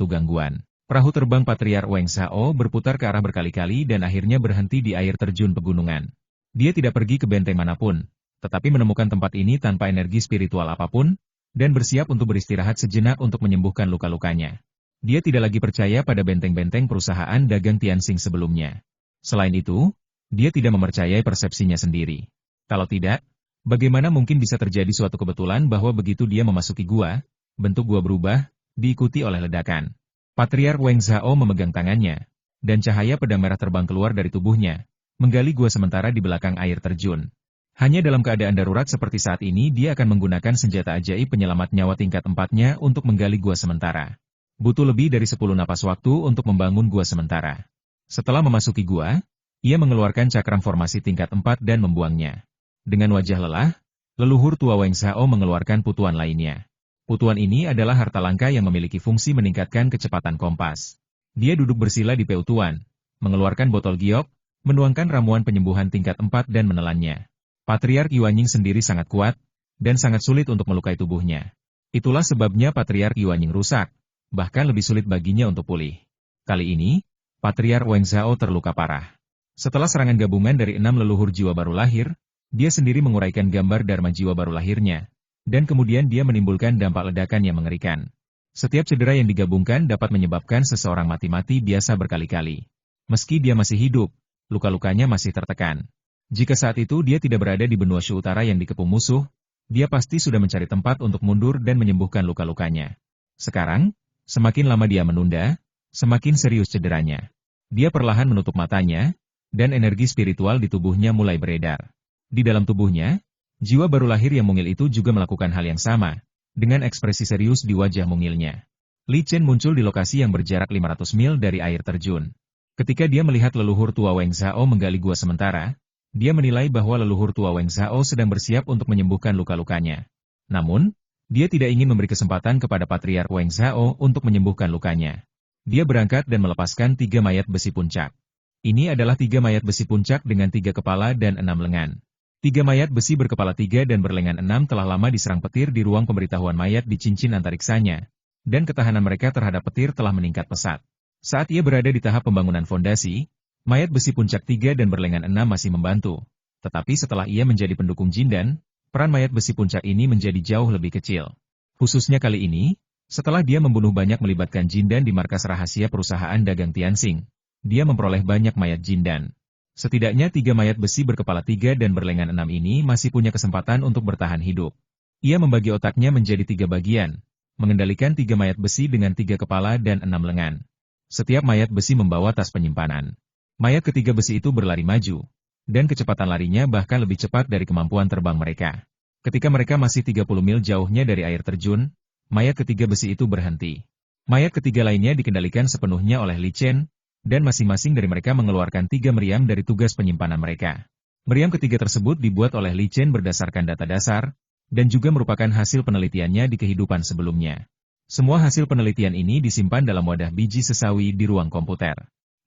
Gangguan. Perahu terbang Patriark Weng Zhao berputar ke arah berkali-kali dan akhirnya berhenti di air terjun pegunungan. Dia tidak pergi ke benteng manapun, tetapi menemukan tempat ini tanpa energi spiritual apapun, dan bersiap untuk beristirahat sejenak untuk menyembuhkan luka-lukanya. Dia tidak lagi percaya pada benteng-benteng perusahaan dagang Tianxing sebelumnya. Selain itu, dia tidak mempercayai persepsinya sendiri. Kalau tidak, bagaimana mungkin bisa terjadi suatu kebetulan bahwa begitu dia memasuki gua, bentuk gua berubah, diikuti oleh ledakan. Patriark Weng Zhao memegang tangannya, dan cahaya pedang merah terbang keluar dari tubuhnya, menggali gua sementara di belakang air terjun. Hanya dalam keadaan darurat seperti saat ini dia akan menggunakan senjata ajaib penyelamat nyawa tingkat 4-nya untuk menggali gua sementara. Butuh lebih dari 10 napas waktu untuk membangun gua sementara. Setelah memasuki gua, ia mengeluarkan cakram formasi tingkat 4 dan membuangnya. Dengan wajah lelah, leluhur tua Weng Zhao mengeluarkan putuan lainnya. Putuan ini adalah harta langka yang memiliki fungsi meningkatkan kecepatan kompas. Dia duduk bersila di peutuan, mengeluarkan botol giok, menuangkan ramuan penyembuhan tingkat 4 dan menelannya. Patriark Yuanying sendiri sangat kuat, dan sangat sulit untuk melukai tubuhnya. Itulah sebabnya Patriark Yuanying rusak, bahkan lebih sulit baginya untuk pulih. Kali ini, Patriark Weng Zhao terluka parah. Setelah serangan gabungan dari 6 leluhur jiwa baru lahir, dia sendiri menguraikan gambar dharma jiwa baru lahirnya, dan kemudian dia menimbulkan dampak ledakan yang mengerikan. Setiap cedera yang digabungkan dapat menyebabkan seseorang mati-mati biasa berkali-kali. Meski dia masih hidup, luka-lukanya masih tertekan. Jika saat itu dia tidak berada di benua Shu Utara yang dikepung musuh, dia pasti sudah mencari tempat untuk mundur dan menyembuhkan luka-lukanya. Sekarang, semakin lama dia menunda, semakin serius cederanya. Dia perlahan menutup matanya, dan energi spiritual di tubuhnya mulai beredar. Di dalam tubuhnya, jiwa baru lahir yang mungil itu juga melakukan hal yang sama, dengan ekspresi serius di wajah mungilnya. Li Chen muncul di lokasi yang berjarak 500 mil dari air terjun. Ketika dia melihat leluhur tua Weng Zhao menggali gua sementara, dia menilai bahwa leluhur tua Weng Zhao sedang bersiap untuk menyembuhkan luka-lukanya. Namun, dia tidak ingin memberi kesempatan kepada Patriark Weng Zhao untuk menyembuhkan lukanya. Dia berangkat dan melepaskan 3 mayat besi puncak. Ini adalah 3 mayat besi puncak dengan 3 kepala dan 6 lengan. Tiga mayat besi berkepala 3 dan berlengan 6 telah lama diserang petir di ruang pemberitahuan mayat di cincin antariksanya, dan ketahanan mereka terhadap petir telah meningkat pesat. Saat ia berada di tahap pembangunan fondasi, mayat besi puncak 3 dan berlengan 6 masih membantu. Tetapi setelah ia menjadi pendukung Jindan, peran mayat besi puncak ini menjadi jauh lebih kecil. Khususnya kali ini, setelah dia membunuh banyak melibatkan Jindan di markas rahasia perusahaan dagang Tianxing, dia memperoleh banyak mayat Jindan. Setidaknya 3 mayat besi berkepala 3 dan berlengan 6 ini masih punya kesempatan untuk bertahan hidup. Ia membagi otaknya menjadi 3 bagian, mengendalikan 3 mayat besi dengan 3 kepala dan 6 lengan. Setiap mayat besi membawa tas penyimpanan. Mayat ketiga besi itu berlari maju, dan kecepatan larinya bahkan lebih cepat dari kemampuan terbang mereka. Ketika mereka masih 30 mil jauhnya dari air terjun, mayat ketiga besi itu berhenti. Mayat ketiga lainnya dikendalikan sepenuhnya oleh Li Chen, dan masing-masing dari mereka mengeluarkan 3 meriam dari tugas penyimpanan mereka. Meriam ketiga tersebut dibuat oleh Li Chen berdasarkan data dasar, dan juga merupakan hasil penelitiannya di kehidupan sebelumnya. Semua hasil penelitian ini disimpan dalam wadah biji sesawi di ruang komputer.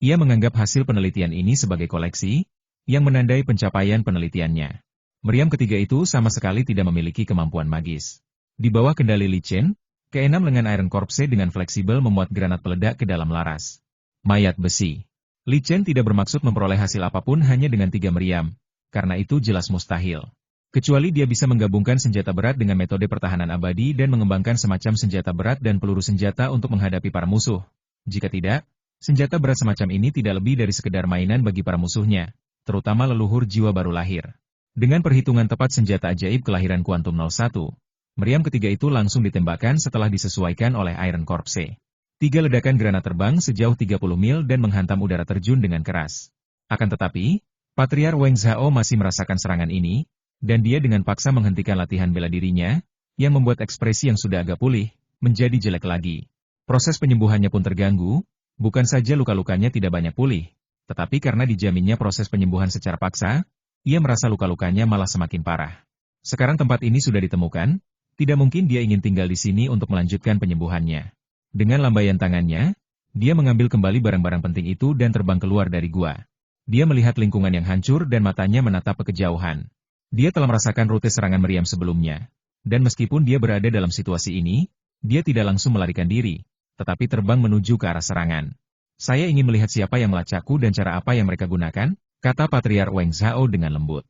Ia menganggap hasil penelitian ini sebagai koleksi, yang menandai pencapaian penelitiannya. Meriam ketiga itu sama sekali tidak memiliki kemampuan magis. Di bawah kendali Li Chen, keenam lengan Iron Corpse dengan fleksibel memuat granat peledak ke dalam laras. Mayat besi. Li Chen tidak bermaksud memperoleh hasil apapun hanya dengan 3 meriam, karena itu jelas mustahil. Kecuali dia bisa menggabungkan senjata berat dengan metode pertahanan abadi dan mengembangkan semacam senjata berat dan peluru senjata untuk menghadapi para musuh. Jika tidak, senjata berat semacam ini tidak lebih dari sekedar mainan bagi para musuhnya, terutama leluhur jiwa baru lahir. Dengan perhitungan tepat senjata ajaib kelahiran Kuantum 01, meriam ketiga itu langsung ditembakkan setelah disesuaikan oleh Iron Corpse. 3 ledakan granat terbang sejauh 30 mil dan menghantam udara terjun dengan keras. Akan tetapi, Patriark Wang Zhao masih merasakan serangan ini, dan dia dengan paksa menghentikan latihan bela dirinya, yang membuat ekspresi yang sudah agak pulih, menjadi jelek lagi. Proses penyembuhannya pun terganggu, bukan saja luka-lukanya tidak banyak pulih, tetapi karena dijaminnya proses penyembuhan secara paksa, ia merasa luka-lukanya malah semakin parah. Sekarang tempat ini sudah ditemukan, tidak mungkin dia ingin tinggal di sini untuk melanjutkan penyembuhannya. Dengan lambaian tangannya, dia mengambil kembali barang-barang penting itu dan terbang keluar dari gua. Dia melihat lingkungan yang hancur dan matanya menatap ke kejauhan. Dia telah merasakan rute serangan meriam sebelumnya. Dan meskipun dia berada dalam situasi ini, dia tidak langsung melarikan diri, tetapi terbang menuju ke arah serangan. Saya ingin melihat siapa yang melacakku dan cara apa yang mereka gunakan, kata Patriark Wang Zhao dengan lembut.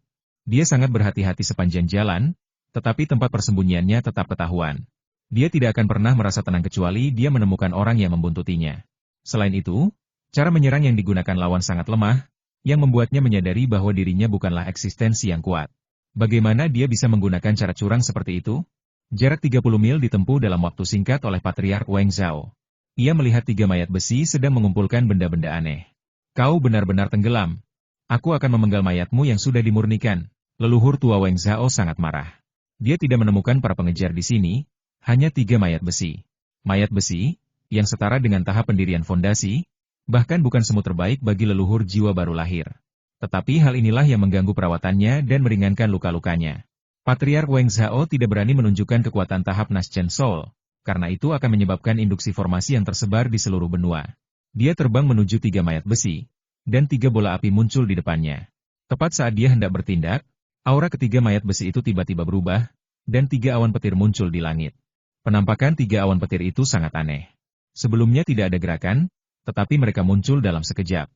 Dia sangat berhati-hati sepanjang jalan, tetapi tempat persembunyiannya tetap ketahuan. Dia tidak akan pernah merasa tenang kecuali dia menemukan orang yang membuntutinya. Selain itu, cara menyerang yang digunakan lawan sangat lemah, yang membuatnya menyadari bahwa dirinya bukanlah eksistensi yang kuat. Bagaimana dia bisa menggunakan cara curang seperti itu? Jarak 30 mil ditempuh dalam waktu singkat oleh Patriark Wang Zhao. Ia melihat 3 mayat besi sedang mengumpulkan benda-benda aneh. Kau benar-benar tenggelam. Aku akan memenggal mayatmu yang sudah dimurnikan. Leluhur tua Wang Zhao sangat marah. Dia tidak menemukan para pengejar di sini, hanya 3 mayat besi. Mayat besi, yang setara dengan tahap pendirian fondasi, bahkan bukan semu terbaik bagi leluhur jiwa baru lahir. Tetapi hal inilah yang mengganggu perawatannya dan meringankan luka-lukanya. Patriark Wang Zhao tidak berani menunjukkan kekuatan tahap Naschen Soul, karena itu akan menyebabkan induksi formasi yang tersebar di seluruh benua. Dia terbang menuju 3 mayat besi, dan 3 bola api muncul di depannya. Tepat saat dia hendak bertindak, aura ketiga mayat besi itu tiba-tiba berubah, dan 3 awan petir muncul di langit. Penampakan 3 awan petir itu sangat aneh. Sebelumnya tidak ada gerakan, tetapi mereka muncul dalam sekejap.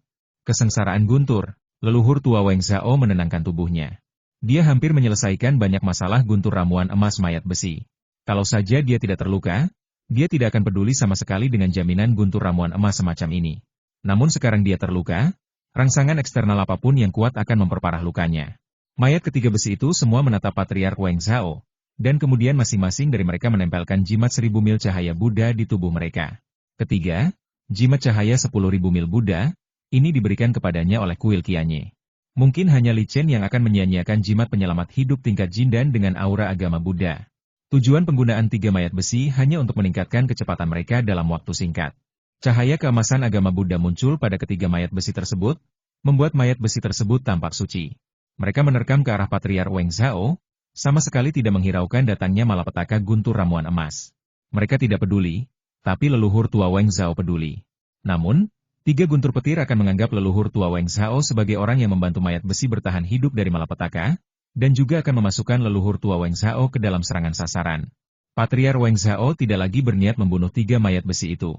Kesengsaraan guntur, leluhur tua Wang Zhao menenangkan tubuhnya. Dia hampir menyelesaikan banyak masalah guntur ramuan emas mayat besi. Kalau saja dia tidak terluka, dia tidak akan peduli sama sekali dengan jaminan guntur ramuan emas semacam ini. Namun sekarang dia terluka, rangsangan eksternal apapun yang kuat akan memperparah lukanya. Mayat ketiga besi itu semua menatap Patriark Wang Zhao, dan kemudian masing-masing dari mereka menempelkan jimat 1000 mil cahaya Buddha di tubuh mereka. Ketiga, jimat cahaya 10.000 mil Buddha, ini diberikan kepadanya oleh kuil Qianye. Mungkin hanya Li Chen yang akan menyia-nyiakan jimat penyelamat hidup tingkat Jindan dengan aura agama Buddha. Tujuan penggunaan 3 mayat besi hanya untuk meningkatkan kecepatan mereka dalam waktu singkat. Cahaya keemasan agama Buddha muncul pada ketiga mayat besi tersebut, membuat mayat besi tersebut tampak suci. Mereka menerkam ke arah Patriark Wang Zhao, sama sekali tidak menghiraukan datangnya malapetaka guntur ramuan emas. Mereka tidak peduli, tapi leluhur tua Wang Zhao peduli. Namun, 3 guntur petir akan menganggap leluhur tua Wang Zhao sebagai orang yang membantu mayat besi bertahan hidup dari malapetaka, dan juga akan memasukkan leluhur tua Weng Zhao ke dalam serangan sasaran. Patriar Weng Zhao tidak lagi berniat membunuh 3 mayat besi itu.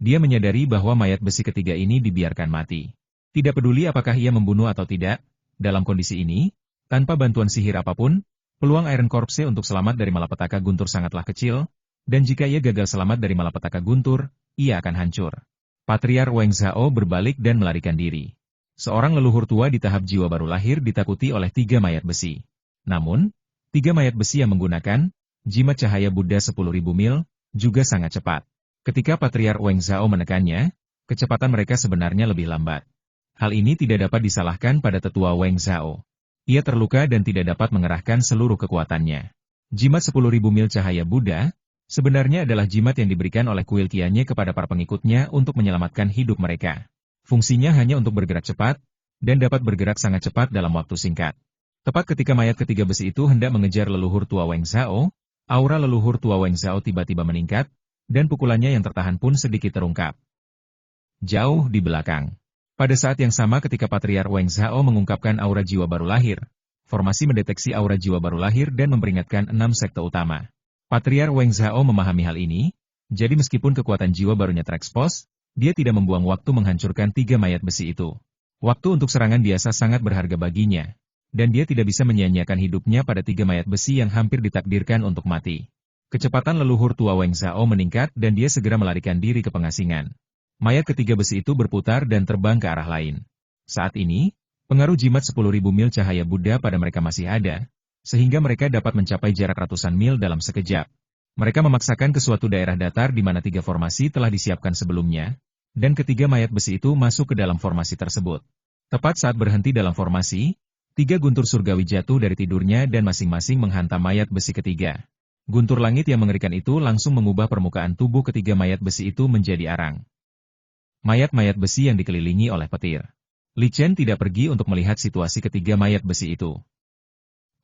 Dia menyadari bahwa mayat besi ketiga ini dibiarkan mati. Tidak peduli apakah ia membunuh atau tidak, dalam kondisi ini, tanpa bantuan sihir apapun, peluang Iron Corpse untuk selamat dari malapetaka guntur sangatlah kecil, dan jika ia gagal selamat dari malapetaka guntur, ia akan hancur. Patriar Weng Zhao berbalik dan melarikan diri. Seorang leluhur tua di tahap jiwa baru lahir ditakuti oleh 3 mayat besi. Namun, 3 mayat besi yang menggunakan jimat cahaya Buddha 10.000 mil, juga sangat cepat. Ketika Patriar Weng Zhao menekannya, kecepatan mereka sebenarnya lebih lambat. Hal ini tidak dapat disalahkan pada tetua Weng Zhao. Ia terluka dan tidak dapat mengerahkan seluruh kekuatannya. Jimat 10.000 mil cahaya Buddha, sebenarnya adalah jimat yang diberikan oleh kuil Qianye kepada para pengikutnya untuk menyelamatkan hidup mereka. Fungsinya hanya untuk bergerak cepat, dan dapat bergerak sangat cepat dalam waktu singkat. Tepat ketika mayat ketiga besi itu hendak mengejar leluhur tua Weng Zhao, aura leluhur tua Weng Zhao tiba-tiba meningkat, dan pukulannya yang tertahan pun sedikit terungkap. Jauh di belakang. Pada saat yang sama ketika Patriar Weng Zhao mengungkapkan aura jiwa baru lahir, formasi mendeteksi aura jiwa baru lahir dan memperingatkan 6 sekte utama. Patriar Weng Zhao memahami hal ini, jadi meskipun kekuatan jiwa barunya terekspos, dia tidak membuang waktu menghancurkan 3 mayat besi itu. Waktu untuk serangan biasa sangat berharga baginya. Dan dia tidak bisa menyia-nyiakan hidupnya pada 3 mayat besi yang hampir ditakdirkan untuk mati. Kecepatan leluhur tua Weng Zhao meningkat dan dia segera melarikan diri ke pengasingan. Mayat ketiga besi itu berputar dan terbang ke arah lain. Saat ini, pengaruh jimat 10.000 mil cahaya Buddha pada mereka masih ada, sehingga mereka dapat mencapai jarak ratusan mil dalam sekejap. Mereka memaksakan ke suatu daerah datar di mana 3 formasi telah disiapkan sebelumnya, dan ketiga mayat besi itu masuk ke dalam formasi tersebut. Tepat saat berhenti dalam formasi, 3 guntur surgawi jatuh dari tidurnya dan masing-masing menghantam mayat besi ketiga. Guntur langit yang mengerikan itu langsung mengubah permukaan tubuh ketiga mayat besi itu menjadi arang. Mayat-mayat besi yang dikelilingi oleh petir. Li Chen tidak pergi untuk melihat situasi ketiga mayat besi itu.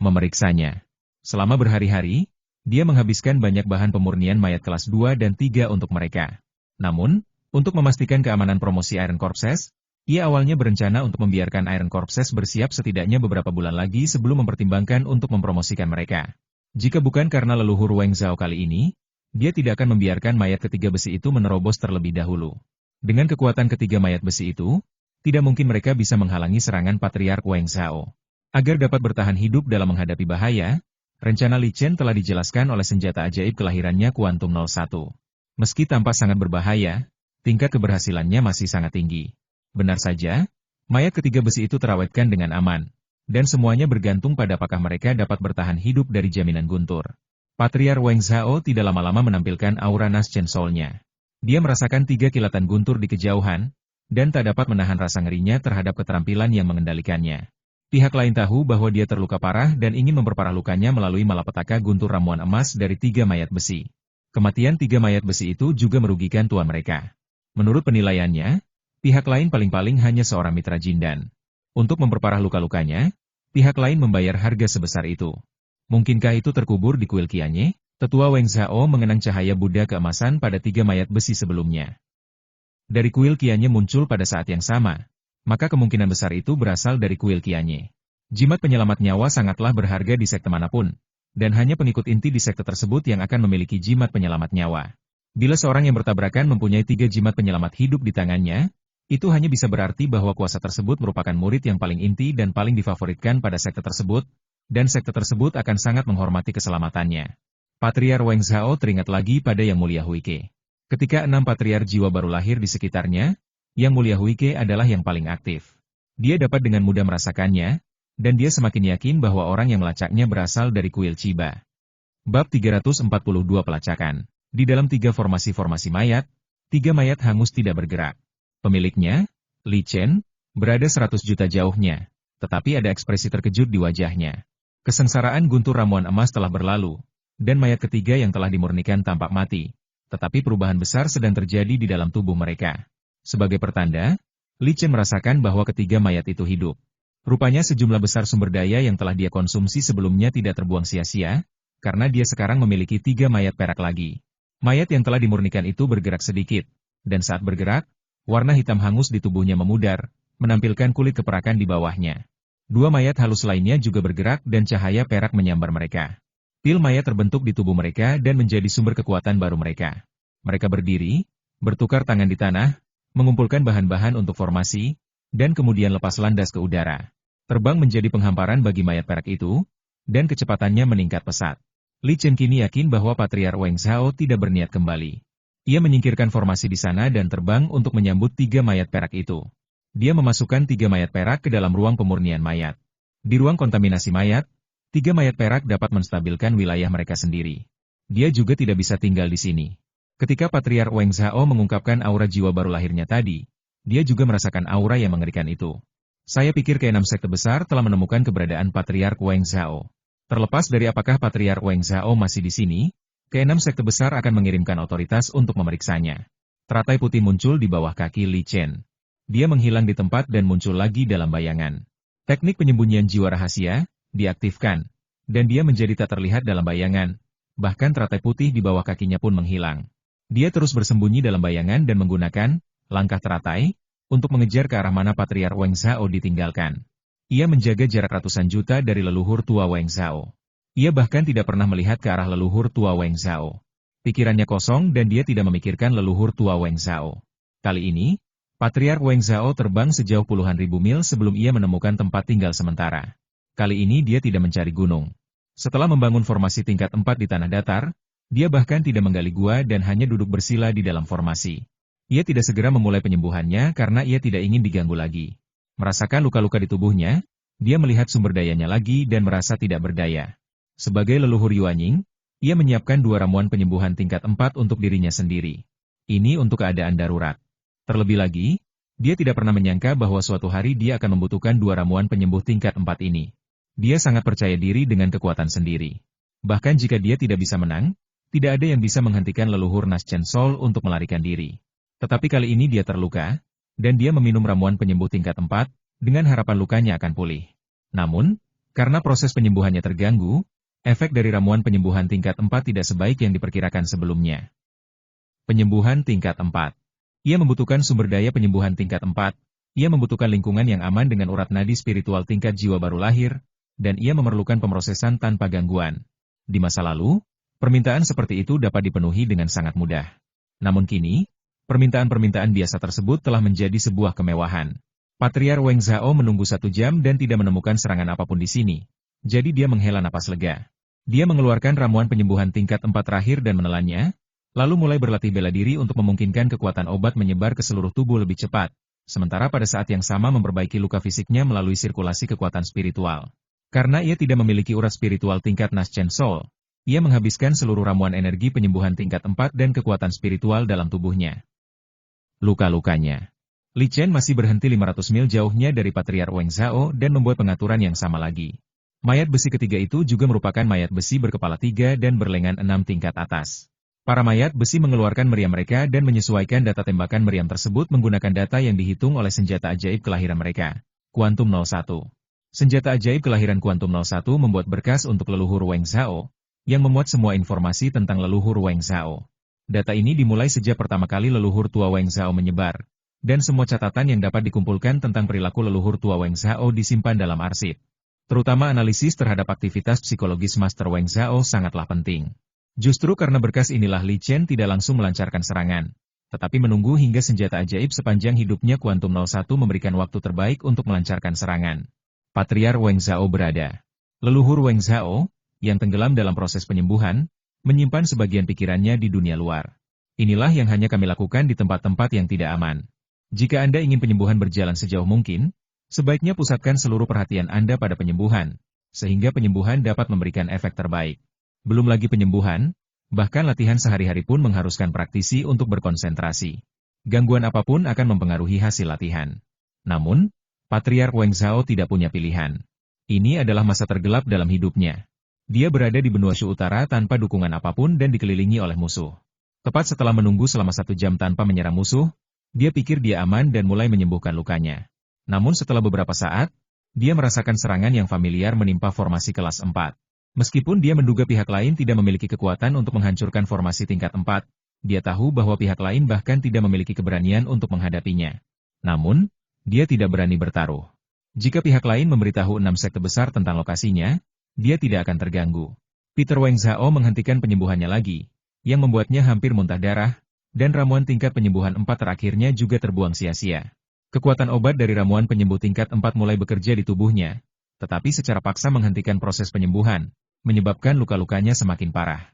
Memeriksanya. Selama berhari-hari, dia menghabiskan banyak bahan pemurnian mayat kelas 2 dan 3 untuk mereka. Namun, untuk memastikan keamanan promosi Iron Corpses, ia awalnya berencana untuk membiarkan Iron Corpses bersiap setidaknya beberapa bulan lagi sebelum mempertimbangkan untuk mempromosikan mereka. Jika bukan karena leluhur Weng Zhao kali ini, dia tidak akan membiarkan mayat ketiga besi itu menerobos terlebih dahulu. Dengan kekuatan ketiga mayat besi itu, tidak mungkin mereka bisa menghalangi serangan Patriark Weng Zhao. Agar dapat bertahan hidup dalam menghadapi bahaya, rencana Li Chen telah dijelaskan oleh senjata ajaib kelahirannya Quantum 01. Meski tampak sangat berbahaya, tingkat keberhasilannya masih sangat tinggi. Benar saja, mayat ketiga besi itu terawetkan dengan aman, dan semuanya bergantung pada apakah mereka dapat bertahan hidup dari jaminan guntur. Patriar Weng Zhao tidak lama-lama menampilkan aura Nas Chen Soul-nya. Dia merasakan 3 kilatan guntur di kejauhan, dan tak dapat menahan rasa ngerinya terhadap keterampilan yang mengendalikannya. Pihak lain tahu bahwa dia terluka parah dan ingin memperparah lukanya melalui malapetaka guntur ramuan emas dari 3 mayat besi. Kematian 3 mayat besi itu juga merugikan tuan mereka. Menurut penilaiannya, pihak lain paling-paling hanya seorang mitra Jindan. Untuk memperparah luka-lukanya, pihak lain membayar harga sebesar itu. Mungkinkah itu terkubur di kuil Qianye? Tetua Weng Zhao mengenang cahaya Buddha keemasan pada 3 mayat besi sebelumnya. Dari kuil Qianye muncul pada saat yang sama, maka kemungkinan besar itu berasal dari kuil Qianye. Jimat penyelamat nyawa sangatlah berharga di sekte manapun, dan hanya pengikut inti di sekte tersebut yang akan memiliki jimat penyelamat nyawa. Bila seorang yang bertabrakan mempunyai 3 jimat penyelamat hidup di tangannya, itu hanya bisa berarti bahwa kuasa tersebut merupakan murid yang paling inti dan paling difavoritkan pada sekte tersebut, dan sekte tersebut akan sangat menghormati keselamatannya. Patriar Weng Zhao teringat lagi pada Yang Mulia Huike. Ketika 6 patriar jiwa baru lahir di sekitarnya, Yang Mulia Huike adalah yang paling aktif. Dia dapat dengan mudah merasakannya, dan dia semakin yakin bahwa orang yang melacaknya berasal dari kuil Chiba. Bab 342 Pelacakan. Di dalam 3 formasi-formasi mayat, 3 mayat hangus tidak bergerak. Pemiliknya, Li Chen, berada 100 juta jauhnya, tetapi ada ekspresi terkejut di wajahnya. Kesengsaraan guntur ramuan emas telah berlalu, dan mayat ketiga yang telah dimurnikan tampak mati, tetapi perubahan besar sedang terjadi di dalam tubuh mereka. Sebagai pertanda, Li Chen merasakan bahwa ketiga mayat itu hidup. Rupanya sejumlah besar sumber daya yang telah dia konsumsi sebelumnya tidak terbuang sia-sia, karena dia sekarang memiliki 3 mayat perak lagi. Mayat yang telah dimurnikan itu bergerak sedikit, dan saat bergerak, warna hitam hangus di tubuhnya memudar, menampilkan kulit keperakan di bawahnya. Dua mayat halus lainnya juga bergerak dan cahaya perak menyambar mereka. Pil mayat terbentuk di tubuh mereka dan menjadi sumber kekuatan baru mereka. Mereka berdiri, bertukar tangan di tanah, mengumpulkan bahan-bahan untuk formasi, dan kemudian lepas landas ke udara. Terbang menjadi penghamparan bagi mayat perak itu, dan kecepatannya meningkat pesat. Li Chen kini yakin bahwa Patriark Wang Zhao tidak berniat kembali. Ia menyingkirkan formasi di sana dan terbang untuk menyambut 3 mayat perak itu. Dia memasukkan 3 mayat perak ke dalam ruang pemurnian mayat. Di ruang kontaminasi mayat, 3 mayat perak dapat menstabilkan wilayah mereka sendiri. Dia juga tidak bisa tinggal di sini. Ketika Patriark Wang Zhao mengungkapkan aura jiwa baru lahirnya tadi, dia juga merasakan aura yang mengerikan itu. Saya pikir keenam sekte besar telah menemukan keberadaan Patriark Wang Zhao. Terlepas dari apakah Patriark Wang Zhao masih di sini, keenam sekte besar akan mengirimkan otoritas untuk memeriksanya. Teratai putih muncul di bawah kaki Li Chen. Dia menghilang di tempat dan muncul lagi dalam bayangan. Teknik penyembunyian jiwa rahasia diaktifkan, dan dia menjadi tak terlihat dalam bayangan. Bahkan teratai putih di bawah kakinya pun menghilang. Dia terus bersembunyi dalam bayangan dan menggunakan langkah teratai untuk mengejar ke arah mana Patriark Wang Zhao ditinggalkan. Ia menjaga jarak ratusan juta dari leluhur tua Wang Zhao. Ia bahkan tidak pernah melihat ke arah leluhur tua Wang Zhao. Pikirannya kosong dan dia tidak memikirkan leluhur tua Wang Zhao. Kali ini, Patriark Wang Zhao terbang sejauh puluhan ribu mil sebelum ia menemukan tempat tinggal sementara. Kali ini dia tidak mencari gunung. Setelah membangun formasi tingkat 4 di tanah datar, dia bahkan tidak menggali gua dan hanya duduk bersila di dalam formasi. Ia tidak segera memulai penyembuhannya karena ia tidak ingin diganggu lagi. Merasakan luka-luka di tubuhnya, dia melihat sumber dayanya lagi dan merasa tidak berdaya. Sebagai leluhur Yuanying, ia menyiapkan 2 ramuan penyembuhan tingkat 4 untuk dirinya sendiri. Ini untuk keadaan darurat. Terlebih lagi, dia tidak pernah menyangka bahwa suatu hari dia akan membutuhkan 2 ramuan penyembuh tingkat 4 ini. Dia sangat percaya diri dengan kekuatan sendiri. Bahkan jika dia tidak bisa menang, tidak ada yang bisa menghentikan leluhur Nas Chen Sol untuk melarikan diri. Tetapi kali ini dia terluka, dan dia meminum ramuan penyembuh tingkat 4, dengan harapan lukanya akan pulih. Namun, karena proses penyembuhannya terganggu, efek dari ramuan penyembuhan tingkat 4 tidak sebaik yang diperkirakan sebelumnya. Penyembuhan tingkat 4. Ia membutuhkan sumber daya penyembuhan tingkat 4, ia membutuhkan lingkungan yang aman dengan urat nadi spiritual tingkat jiwa baru lahir, dan ia memerlukan pemrosesan tanpa gangguan. Di masa lalu, permintaan seperti itu dapat dipenuhi dengan sangat mudah. Namun kini, permintaan-permintaan biasa tersebut telah menjadi sebuah kemewahan. Patriark Wang Zhao menunggu 1 jam dan tidak menemukan serangan apapun di sini. Jadi dia menghela napas lega. Dia mengeluarkan ramuan penyembuhan tingkat 4 terakhir dan menelannya, lalu mulai berlatih bela diri untuk memungkinkan kekuatan obat menyebar ke seluruh tubuh lebih cepat, sementara pada saat yang sama memperbaiki luka fisiknya melalui sirkulasi kekuatan spiritual. Karena ia tidak memiliki urat spiritual tingkat Nas Chen Sol, ia menghabiskan seluruh ramuan energi penyembuhan tingkat 4 dan kekuatan spiritual dalam tubuhnya. Luka-lukanya. Li Chen masih berhenti 500 mil jauhnya dari Patriark Wang Zhao dan membuat pengaturan yang sama lagi. Mayat besi ketiga itu juga merupakan mayat besi berkepala 3 dan berlengan 6 tingkat atas. Para mayat besi mengeluarkan meriam mereka dan menyesuaikan data tembakan meriam tersebut menggunakan data yang dihitung oleh senjata ajaib kelahiran mereka, Quantum 01. Senjata ajaib kelahiran Quantum 01 membuat berkas untuk leluhur Wang Zhao, yang memuat semua informasi tentang leluhur Wang Zhao. Data ini dimulai sejak pertama kali leluhur tua Wang Zhao menyebar, dan semua catatan yang dapat dikumpulkan tentang perilaku leluhur tua Wang Zhao disimpan dalam arsip. Terutama analisis terhadap aktivitas psikologis Master Wang Zhao sangatlah penting. Justru karena berkas inilah Li Chen tidak langsung melancarkan serangan, tetapi menunggu hingga senjata ajaib sepanjang hidupnya Quantum 01 memberikan waktu terbaik untuk melancarkan serangan. Patriark Wang Zhao berada. Leluhur Wang Zhao, yang tenggelam dalam proses penyembuhan, menyimpan sebagian pikirannya di dunia luar. Inilah yang hanya kami lakukan di tempat-tempat yang tidak aman. Jika Anda ingin penyembuhan berjalan sejauh mungkin, sebaiknya pusatkan seluruh perhatian Anda pada penyembuhan, sehingga penyembuhan dapat memberikan efek terbaik. Belum lagi penyembuhan, bahkan latihan sehari-hari pun mengharuskan praktisi untuk berkonsentrasi. Gangguan apapun akan mempengaruhi hasil latihan. Namun, Patriark Wang Zhao tidak punya pilihan. Ini adalah masa tergelap dalam hidupnya. Dia berada di benua Shu Utara tanpa dukungan apapun dan dikelilingi oleh musuh. Tepat setelah menunggu selama 1 jam tanpa menyerang musuh, dia pikir dia aman dan mulai menyembuhkan lukanya. Namun setelah beberapa saat, dia merasakan serangan yang familiar menimpa formasi kelas 4. Meskipun dia menduga pihak lain tidak memiliki kekuatan untuk menghancurkan formasi tingkat 4, dia tahu bahwa pihak lain bahkan tidak memiliki keberanian untuk menghadapinya. Namun, dia tidak berani bertaruh. Jika pihak lain memberitahu 6 sekte besar tentang lokasinya, dia tidak akan terganggu. Peter Wang Zhao menghentikan penyembuhannya lagi, yang membuatnya hampir muntah darah, dan ramuan tingkat penyembuhan 4 terakhirnya juga terbuang sia-sia. Kekuatan obat dari ramuan penyembuh tingkat 4 mulai bekerja di tubuhnya, tetapi secara paksa menghentikan proses penyembuhan, menyebabkan luka-lukanya semakin parah.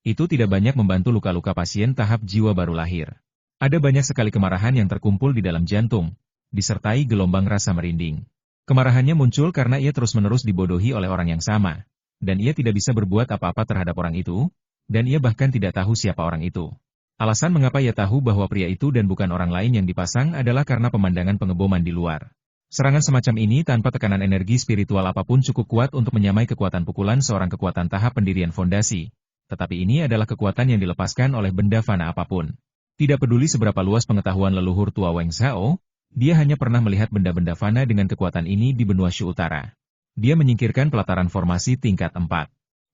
Itu tidak banyak membantu luka-luka pasien tahap jiwa baru lahir. Ada banyak sekali kemarahan yang terkumpul di dalam jantung, disertai gelombang rasa merinding. Kemarahannya muncul karena ia terus-menerus dibodohi oleh orang yang sama, dan ia tidak bisa berbuat apa-apa terhadap orang itu, dan ia bahkan tidak tahu siapa orang itu. Alasan mengapa ia tahu bahwa pria itu dan bukan orang lain yang dipasang adalah karena pemandangan pengeboman di luar. Serangan semacam ini tanpa tekanan energi spiritual apapun cukup kuat untuk menyamai kekuatan pukulan seorang kekuatan tahap pendirian fondasi. Tetapi ini adalah kekuatan yang dilepaskan oleh benda fana apapun. Tidak peduli seberapa luas pengetahuan leluhur tua Wang Zhao, dia hanya pernah melihat benda-benda fana dengan kekuatan ini di benua Shu Utara. Dia menyingkirkan pelataran formasi tingkat 4.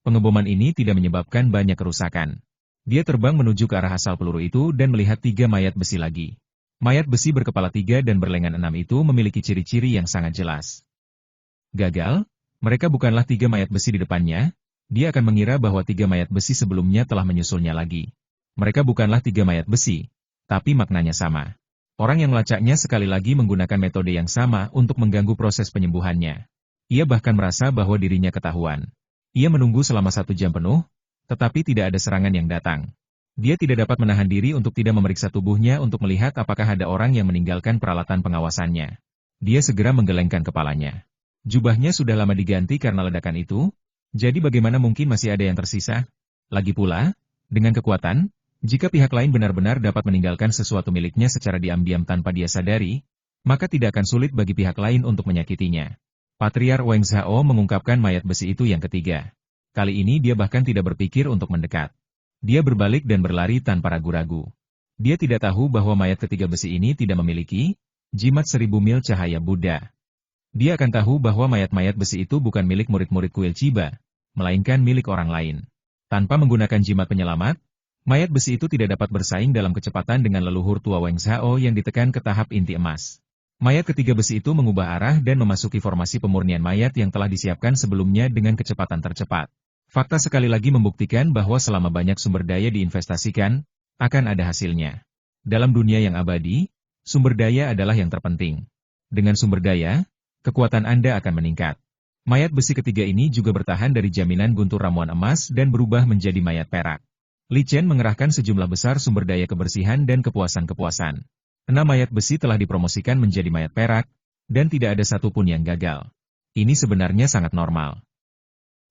Pengeboman ini tidak menyebabkan banyak kerusakan. Dia terbang menuju ke arah asal peluru itu dan melihat 3 mayat besi lagi. Mayat besi berkepala 3 dan berlengan 6 itu memiliki ciri-ciri yang sangat jelas. Gagal? Mereka bukanlah 3 mayat besi di depannya, dia akan mengira bahwa 3 mayat besi sebelumnya telah menyusulnya lagi. Mereka bukanlah 3 mayat besi, tapi maknanya sama. Orang yang melacaknya sekali lagi menggunakan metode yang sama untuk mengganggu proses penyembuhannya. Ia bahkan merasa bahwa dirinya ketahuan. Ia menunggu selama 1 jam penuh, tetapi tidak ada serangan yang datang. Dia tidak dapat menahan diri untuk tidak memeriksa tubuhnya untuk melihat apakah ada orang yang meninggalkan peralatan pengawasannya. Dia segera menggelengkan kepalanya. Jubahnya sudah lama diganti karena ledakan itu, jadi bagaimana mungkin masih ada yang tersisa? Lagi pula, dengan kekuatan, jika pihak lain benar-benar dapat meninggalkan sesuatu miliknya secara diam-diam tanpa dia sadari, maka tidak akan sulit bagi pihak lain untuk menyakitinya. Patriark Wang Zhao mengungkapkan mayat besi itu yang ketiga. Kali ini dia bahkan tidak berpikir untuk mendekat. Dia berbalik dan berlari tanpa ragu-ragu. Dia tidak tahu bahwa mayat ketiga besi ini tidak memiliki jimat 1000 mil cahaya Buddha. Dia akan tahu bahwa mayat-mayat besi itu bukan milik murid-murid kuil Chiba, melainkan milik orang lain. Tanpa menggunakan jimat penyelamat, mayat besi itu tidak dapat bersaing dalam kecepatan dengan leluhur tua Wang Zhao yang ditekan ke tahap inti emas. Mayat ketiga besi itu mengubah arah dan memasuki formasi pemurnian mayat yang telah disiapkan sebelumnya dengan kecepatan tercepat. Fakta sekali lagi membuktikan bahwa selama banyak sumber daya diinvestasikan, akan ada hasilnya. Dalam dunia yang abadi, sumber daya adalah yang terpenting. Dengan sumber daya, kekuatan Anda akan meningkat. Mayat besi ketiga ini juga bertahan dari jaminan guntur ramuan emas dan berubah menjadi mayat perak. Li Chen mengerahkan sejumlah besar sumber daya kebersihan dan kepuasan-kepuasan. 6 mayat besi telah dipromosikan menjadi mayat perak, dan tidak ada satupun yang gagal. Ini sebenarnya sangat normal.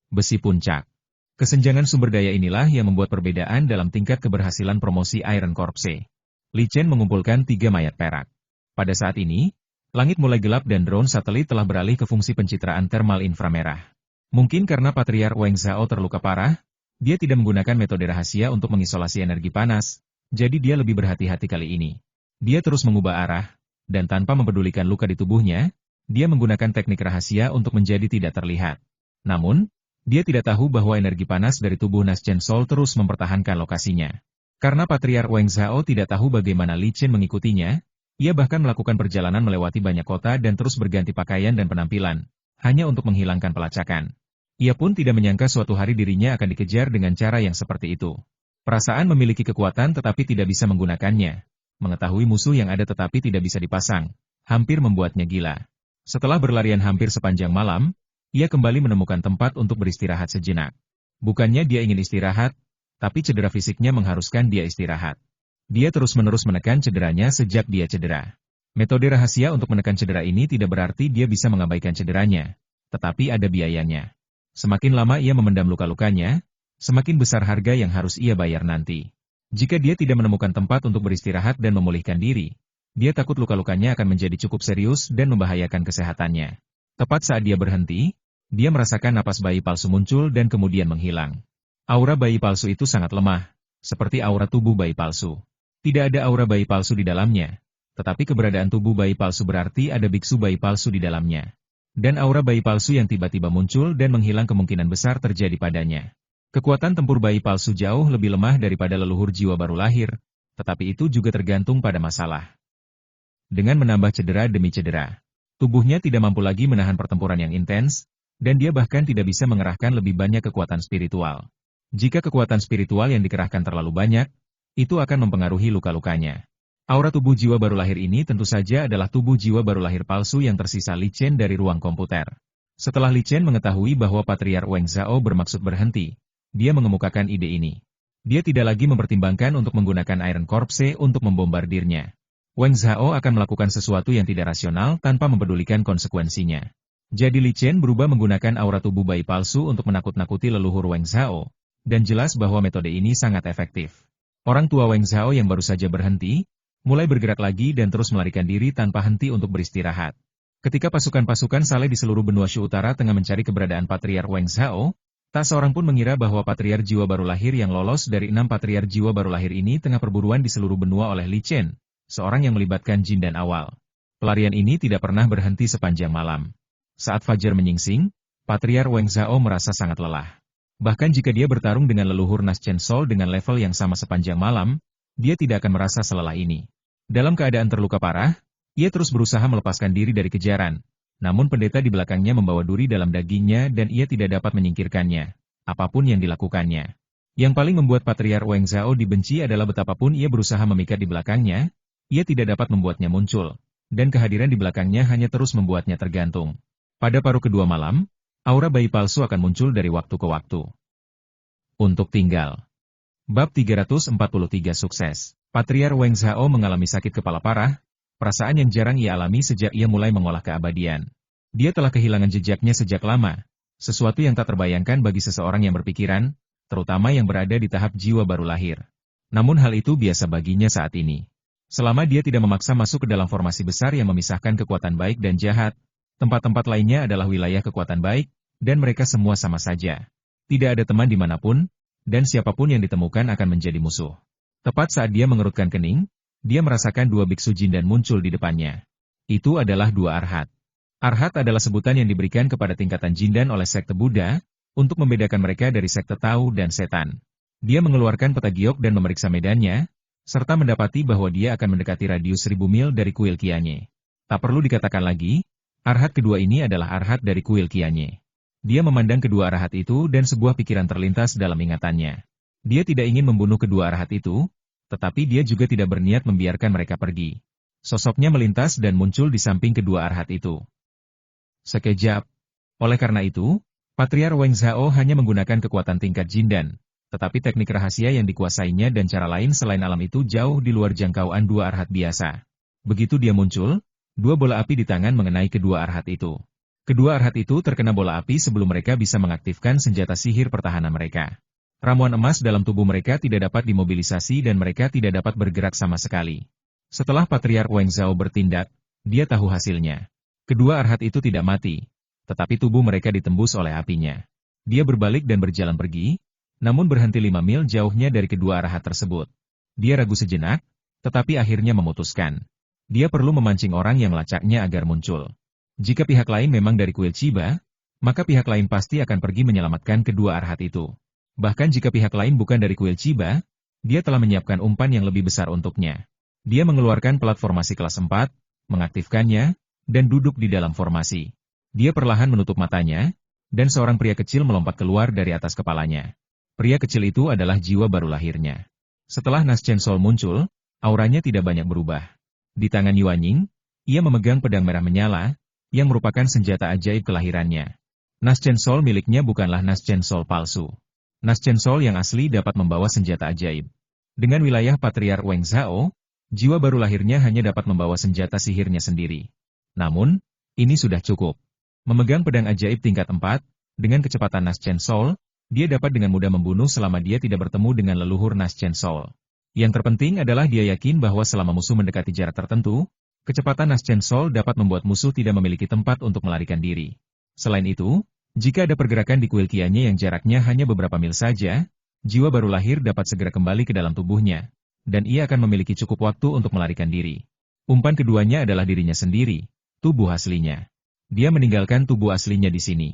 Besi puncak. Kesenjangan sumber daya inilah yang membuat perbedaan dalam tingkat keberhasilan promosi Iron Corpse. Li Chen mengumpulkan 3 mayat perak. Pada saat ini, langit mulai gelap dan drone satelit telah beralih ke fungsi pencitraan thermal inframerah. Mungkin karena Patriark Wang Zhao terluka parah, dia tidak menggunakan metode rahasia untuk mengisolasi energi panas, jadi dia lebih berhati-hati kali ini. Dia terus mengubah arah, dan tanpa mempedulikan luka di tubuhnya, dia menggunakan teknik rahasia untuk menjadi tidak terlihat. Namun, dia tidak tahu bahwa energi panas dari tubuh Naschen Soul terus mempertahankan lokasinya. Karena Patriark Wang Zhao tidak tahu bagaimana Li Chen mengikutinya, ia bahkan melakukan perjalanan melewati banyak kota dan terus berganti pakaian dan penampilan, hanya untuk menghilangkan pelacakan. Ia pun tidak menyangka suatu hari dirinya akan dikejar dengan cara yang seperti itu. Perasaan memiliki kekuatan tetapi tidak bisa menggunakannya. Mengetahui musuh yang ada tetapi tidak bisa dipasang, hampir membuatnya gila. Setelah berlarian hampir sepanjang malam, ia kembali menemukan tempat untuk beristirahat sejenak. Bukannya dia ingin istirahat, tapi cedera fisiknya mengharuskan dia istirahat. Dia terus-menerus menekan cederanya sejak dia cedera. Metode rahasia untuk menekan cedera ini tidak berarti dia bisa mengabaikan cederanya, tetapi ada biayanya. Semakin lama ia memendam luka-lukanya, semakin besar harga yang harus ia bayar nanti. Jika dia tidak menemukan tempat untuk beristirahat dan memulihkan diri, dia takut luka-lukanya akan menjadi cukup serius dan membahayakan kesehatannya. Tepat saat dia berhenti, dia merasakan napas bayi palsu muncul dan kemudian menghilang. Aura bayi palsu itu sangat lemah, seperti aura tubuh bayi palsu. Tidak ada aura bayi palsu di dalamnya, tetapi keberadaan tubuh bayi palsu berarti ada biksu bayi palsu di dalamnya. Dan aura bayi palsu yang tiba-tiba muncul dan menghilang kemungkinan besar terjadi padanya. Kekuatan tempur bayi palsu jauh lebih lemah daripada leluhur jiwa baru lahir, tetapi itu juga tergantung pada masalah. Dengan menambah cedera demi cedera, Tubuhnya tidak mampu lagi menahan pertempuran yang intens, dan dia bahkan tidak bisa mengerahkan lebih banyak kekuatan spiritual. Jika kekuatan spiritual yang dikerahkan terlalu banyak, itu akan mempengaruhi luka-lukanya. Aura tubuh jiwa baru lahir ini tentu saja adalah tubuh jiwa baru lahir palsu yang tersisa Li Chen dari ruang komputer. Setelah Li Chen mengetahui bahwa Patriark Wang Zhao bermaksud berhenti, dia mengemukakan ide ini. Dia tidak lagi mempertimbangkan untuk menggunakan Iron Corpse untuk membombardirnya. Wang Zhao akan melakukan sesuatu yang tidak rasional tanpa mempedulikan konsekuensinya. Jadi Li Chen berubah menggunakan aura tubuh bayi palsu untuk menakut-nakuti leluhur Wang Zhao, dan jelas bahwa metode ini sangat efektif. Orang tua Wang Zhao yang baru saja berhenti, mulai bergerak lagi dan terus melarikan diri tanpa henti untuk beristirahat. Ketika pasukan-pasukan Saleh di seluruh benua Shu Utara tengah mencari keberadaan Patriark Wang Zhao, tak seorang pun mengira bahwa Patriark Jiwa Baru Lahir yang lolos dari 6 Patriark Jiwa Baru Lahir ini tengah perburuan di seluruh benua oleh Li Chen, seorang yang melibatkan jin dan awal. Pelarian ini tidak pernah berhenti sepanjang malam. Saat fajar menyingsing, Patriark Wang Zhao merasa sangat lelah. Bahkan jika dia bertarung dengan leluhur Nas Chen Sol dengan level yang sama sepanjang malam, dia tidak akan merasa selelah ini. Dalam keadaan terluka parah, ia terus berusaha melepaskan diri dari kejaran. Namun pendeta di belakangnya membawa duri dalam dagingnya dan ia tidak dapat menyingkirkannya, apapun yang dilakukannya. Yang paling membuat Patriark Wang Zhao dibenci adalah betapapun ia berusaha memikat di belakangnya, ia tidak dapat membuatnya muncul, dan kehadiran di belakangnya hanya terus membuatnya tergantung. Pada paruh kedua malam, aura bayi palsu akan muncul dari waktu ke waktu. Untuk tinggal. Bab 343 sukses. Patriark Wang Zhao mengalami sakit kepala parah, perasaan yang jarang ia alami sejak ia mulai mengolah keabadian. Dia telah kehilangan jejaknya sejak lama, sesuatu yang tak terbayangkan bagi seseorang yang berpikiran, terutama yang berada di tahap jiwa baru lahir. Namun hal itu biasa baginya saat ini. Selama dia tidak memaksa masuk ke dalam formasi besar yang memisahkan kekuatan baik dan jahat, tempat-tempat lainnya adalah wilayah kekuatan baik, dan mereka semua sama saja. Tidak ada teman dimanapun, dan siapapun yang ditemukan akan menjadi musuh. Tepat saat dia mengerutkan kening, dia merasakan dua biksu jin dan muncul di depannya. Itu adalah dua arhat. Arhat adalah sebutan yang diberikan kepada tingkatan jindan oleh sekte Buddha, untuk membedakan mereka dari sekte Tao dan setan. Dia mengeluarkan peta giok dan memeriksa medannya, serta mendapati bahwa dia akan mendekati radius 1000 mil dari kuil Qianye. Tak perlu dikatakan lagi, arhat kedua ini adalah arhat dari kuil Qianye. Dia memandang kedua arhat itu dan sebuah pikiran terlintas dalam ingatannya. Dia tidak ingin membunuh kedua arhat itu, tetapi dia juga tidak berniat membiarkan mereka pergi. Sosoknya melintas dan muncul di samping kedua arhat itu. Sekejap. Oleh karena itu, Patriark Wang Zhao hanya menggunakan kekuatan tingkat jindan, tetapi teknik rahasia yang dikuasainya dan cara lain selain alam itu jauh di luar jangkauan dua arhat biasa. Begitu dia muncul, dua bola api di tangan mengenai kedua arhat itu. Kedua arhat itu terkena bola api sebelum mereka bisa mengaktifkan senjata sihir pertahanan mereka. Ramuan emas dalam tubuh mereka tidak dapat dimobilisasi dan mereka tidak dapat bergerak sama sekali. Setelah Patriark Wang Zhao bertindak, dia tahu hasilnya. Kedua arhat itu tidak mati, tetapi tubuh mereka ditembus oleh apinya. Dia berbalik dan berjalan pergi, namun berhenti 5 mil jauhnya dari kedua arhat tersebut. Dia ragu sejenak, tetapi akhirnya memutuskan. Dia perlu memancing orang yang melacaknya agar muncul. Jika pihak lain memang dari kuil Chiba, maka pihak lain pasti akan pergi menyelamatkan kedua arhat itu. Bahkan jika pihak lain bukan dari kuil Chiba, dia telah menyiapkan umpan yang lebih besar untuknya. Dia mengeluarkan pelat formasi kelas 4, mengaktifkannya, dan duduk di dalam formasi. Dia perlahan menutup matanya, dan seorang pria kecil melompat keluar dari atas kepalanya. Pria kecil itu adalah jiwa baru lahirnya. Setelah Nas Chen Sol muncul, auranya tidak banyak berubah. Di tangan Yuanying, ia memegang pedang merah menyala, yang merupakan senjata ajaib kelahirannya. Nas Chen Sol miliknya bukanlah Nas Chen Sol palsu. Nas Chen Sol yang asli dapat membawa senjata ajaib. Dengan wilayah Patriark Wang Zhao, jiwa baru lahirnya hanya dapat membawa senjata sihirnya sendiri. Namun, ini sudah cukup. Memegang pedang ajaib tingkat 4, dengan kecepatan Nas Chen Sol, dia dapat dengan mudah membunuh selama dia tidak bertemu dengan leluhur Nas Chen Sol. Yang terpenting adalah dia yakin bahwa selama musuh mendekati jarak tertentu, kecepatan Nas Chen Sol dapat membuat musuh tidak memiliki tempat untuk melarikan diri. Selain itu, jika ada pergerakan di kuil Qianye yang jaraknya hanya beberapa mil saja, jiwa baru lahir dapat segera kembali ke dalam tubuhnya, dan ia akan memiliki cukup waktu untuk melarikan diri. Umpan keduanya adalah dirinya sendiri, tubuh aslinya. Dia meninggalkan tubuh aslinya di sini.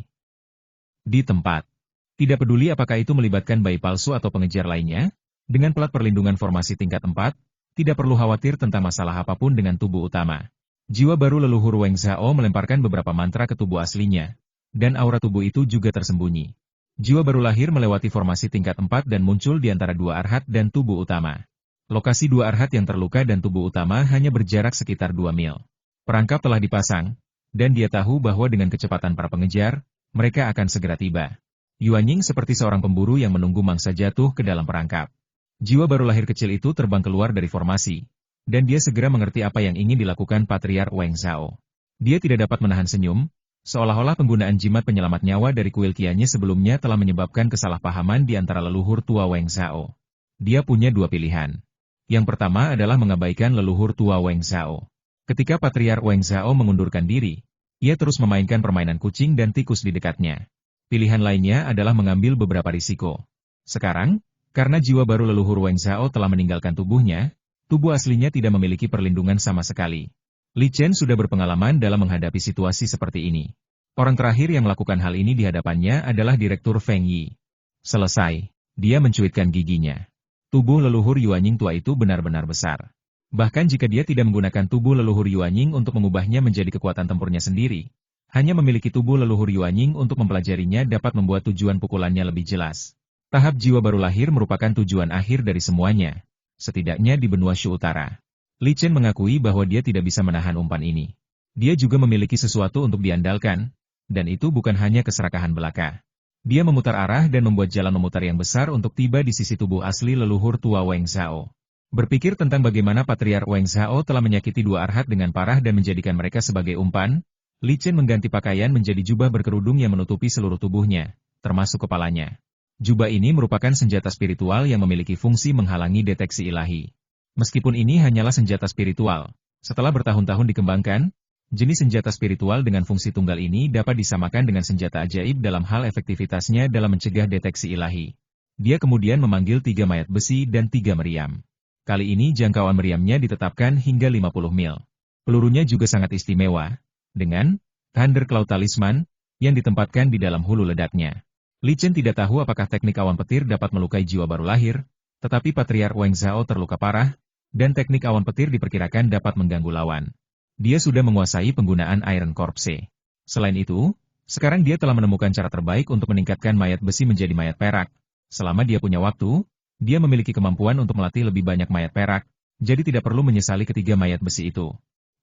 Di tempat. Tidak peduli apakah itu melibatkan bayi palsu atau pengejar lainnya, dengan pelat perlindungan formasi tingkat 4, tidak perlu khawatir tentang masalah apapun dengan tubuh utama. Jiwa baru leluhur Weng Zhao melemparkan beberapa mantra ke tubuh aslinya, dan aura tubuh itu juga tersembunyi. Jiwa baru lahir melewati formasi tingkat 4 dan muncul di antara dua arhat dan tubuh utama. Lokasi dua arhat yang terluka dan tubuh utama hanya berjarak sekitar 2 mil. Perangkap telah dipasang, dan dia tahu bahwa dengan kecepatan para pengejar, mereka akan segera tiba. Yuan Ying seperti seorang pemburu yang menunggu mangsa jatuh ke dalam perangkap. Jiwa baru lahir kecil itu terbang keluar dari formasi, dan dia segera mengerti apa yang ingin dilakukan Patriark Weng Zhao. Dia tidak dapat menahan senyum, seolah-olah penggunaan jimat penyelamat nyawa dari kuil Qianye sebelumnya telah menyebabkan kesalahpahaman di antara leluhur tua Weng Zhao. Dia punya dua pilihan. Yang pertama adalah mengabaikan leluhur tua Weng Zhao. Ketika Patriark Weng Zhao mengundurkan diri, ia terus memainkan permainan kucing dan tikus di dekatnya. Pilihan lainnya adalah mengambil beberapa risiko. Sekarang, karena jiwa baru leluhur Weng Zhao telah meninggalkan tubuhnya, tubuh aslinya tidak memiliki perlindungan sama sekali. Li Chen sudah berpengalaman dalam menghadapi situasi seperti ini. Orang terakhir yang melakukan hal ini di hadapannya adalah Direktur Feng Yi. Selesai. Dia mencuitkan giginya. Tubuh leluhur Yuan Ying tua itu benar-benar besar. Bahkan jika dia tidak menggunakan tubuh leluhur Yuan Ying untuk mengubahnya menjadi kekuatan tempurnya sendiri, hanya memiliki tubuh leluhur Yuan Ying untuk mempelajarinya dapat membuat tujuan pukulannya lebih jelas. Tahap jiwa baru lahir merupakan tujuan akhir dari semuanya, setidaknya di benua Shu Utara. Li Chen mengakui bahwa dia tidak bisa menahan umpan ini. Dia juga memiliki sesuatu untuk diandalkan, dan itu bukan hanya keserakahan belaka. Dia memutar arah dan membuat jalan memutar yang besar untuk tiba di sisi tubuh asli leluhur tua Weng Zhao. Berpikir tentang bagaimana Patriark Weng Zhao telah menyakiti dua arhat dengan parah dan menjadikan mereka sebagai umpan, Li Chen mengganti pakaian menjadi jubah berkerudung yang menutupi seluruh tubuhnya, termasuk kepalanya. Jubah ini merupakan senjata spiritual yang memiliki fungsi menghalangi deteksi ilahi. Meskipun ini hanyalah senjata spiritual, setelah bertahun-tahun dikembangkan, jenis senjata spiritual dengan fungsi tunggal ini dapat disamakan dengan senjata ajaib dalam hal efektivitasnya dalam mencegah deteksi ilahi. Dia kemudian memanggil 3 mayat besi dan 3 meriam. Kali ini jangkauan meriamnya ditetapkan hingga 50 mil. Pelurunya juga sangat istimewa, dengan Thunder Cloud Talisman, yang ditempatkan di dalam hulu ledaknya. Li Chen tidak tahu apakah teknik awan petir dapat melukai jiwa baru lahir, tetapi Patriark Weng Zhao terluka parah, dan teknik awan petir diperkirakan dapat mengganggu lawan. Dia sudah menguasai penggunaan Iron Corpse. Selain itu, sekarang dia telah menemukan cara terbaik untuk meningkatkan mayat besi menjadi mayat perak. Selama dia punya waktu, dia memiliki kemampuan untuk melatih lebih banyak mayat perak, jadi tidak perlu menyesali ketiga mayat besi itu.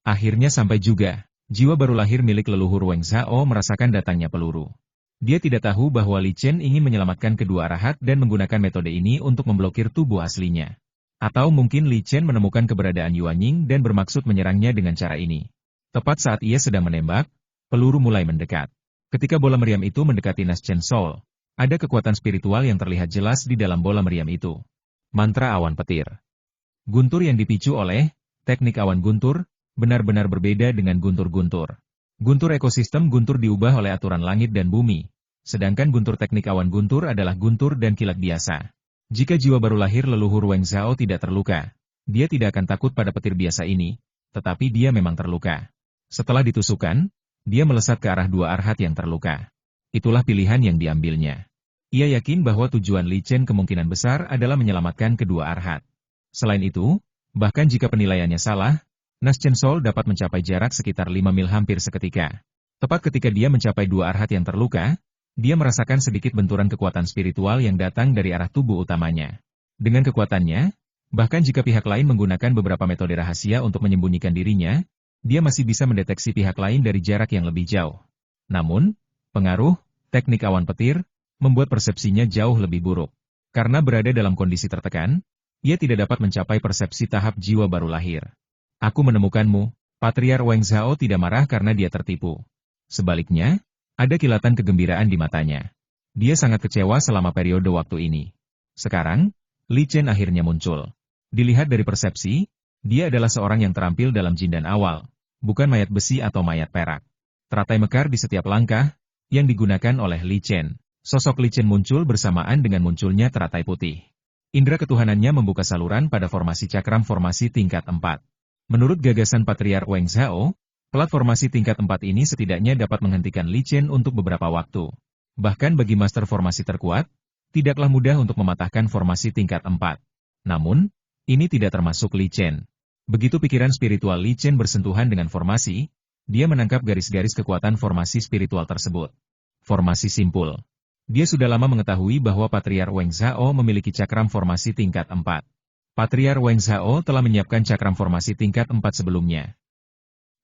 Akhirnya sampai juga, jiwa baru lahir milik leluhur Weng Zhao merasakan datangnya peluru. Dia tidak tahu bahwa Li Chen ingin menyelamatkan kedua arahat dan menggunakan metode ini untuk memblokir tubuh aslinya. Atau mungkin Li Chen menemukan keberadaan Yuan Ying dan bermaksud menyerangnya dengan cara ini. Tepat saat ia sedang menembak, peluru mulai mendekat. Ketika bola meriam itu mendekati Nas Chen Soul, ada kekuatan spiritual yang terlihat jelas di dalam bola meriam itu. Mantra awan petir. Guntur yang dipicu oleh teknik awan guntur, benar-benar berbeda dengan guntur-guntur. Guntur ekosistem guntur diubah oleh aturan langit dan bumi, sedangkan guntur teknik awan guntur adalah guntur dan kilat biasa. Jika jiwa baru lahir leluhur Weng Zhao tidak terluka, dia tidak akan takut pada petir biasa ini, tetapi dia memang terluka. Setelah ditusukkan, dia melesat ke arah dua arhat yang terluka. Itulah pilihan yang diambilnya. Ia yakin bahwa tujuan Li Chen kemungkinan besar adalah menyelamatkan kedua arhat. Selain itu, bahkan jika penilaiannya salah, Nas Chen Soul dapat mencapai jarak sekitar 5 mil hampir seketika. Tepat ketika dia mencapai dua arhat yang terluka, dia merasakan sedikit benturan kekuatan spiritual yang datang dari arah tubuh utamanya. Dengan kekuatannya, bahkan jika pihak lain menggunakan beberapa metode rahasia untuk menyembunyikan dirinya, dia masih bisa mendeteksi pihak lain dari jarak yang lebih jauh. Namun, pengaruh teknik awan petir membuat persepsinya jauh lebih buruk. Karena berada dalam kondisi tertekan, ia tidak dapat mencapai persepsi tahap jiwa baru lahir. Aku menemukanmu. Patriark Weng Zhao tidak marah karena dia tertipu. Sebaliknya, ada kilatan kegembiraan di matanya. Dia sangat kecewa selama periode waktu ini. Sekarang, Li Chen akhirnya muncul. Dilihat dari persepsi, dia adalah seorang yang terampil dalam jindan awal, bukan mayat besi atau mayat perak. Teratai mekar di setiap langkah, yang digunakan oleh Li Chen. Sosok Li Chen muncul bersamaan dengan munculnya teratai putih. Indra ketuhanannya membuka saluran pada formasi cakram formasi tingkat 4. Menurut gagasan Patriark Weng Zhao, pelat formasi tingkat 4 ini setidaknya dapat menghentikan Li Chen untuk beberapa waktu. Bahkan bagi master formasi terkuat, tidaklah mudah untuk mematahkan formasi tingkat 4. Namun, ini tidak termasuk Li Chen. Begitu pikiran spiritual Li Chen bersentuhan dengan formasi, dia menangkap garis-garis kekuatan formasi spiritual tersebut. Formasi simpul. Dia sudah lama mengetahui bahwa Patriar Weng Zhao memiliki cakram formasi tingkat 4. Patriar Weng Zhao telah menyiapkan cakram formasi tingkat 4 sebelumnya.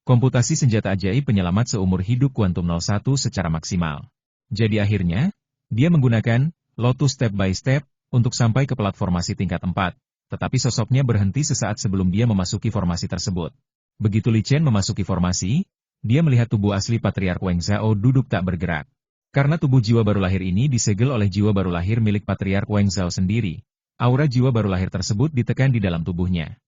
Komputasi senjata ajaib penyelamat seumur hidup kuantum 01 secara maksimal. Jadi akhirnya, dia menggunakan Lotus Step by Step untuk sampai ke plat formasi tingkat 4, tetapi sosoknya berhenti sesaat sebelum dia memasuki formasi tersebut. Begitu Li Chen memasuki formasi, dia melihat tubuh asli Patriark Weng Zhao duduk tak bergerak. Karena tubuh jiwa baru lahir ini disegel oleh jiwa baru lahir milik Patriark Weng Zhao sendiri, aura jiwa baru lahir tersebut ditekan di dalam tubuhnya.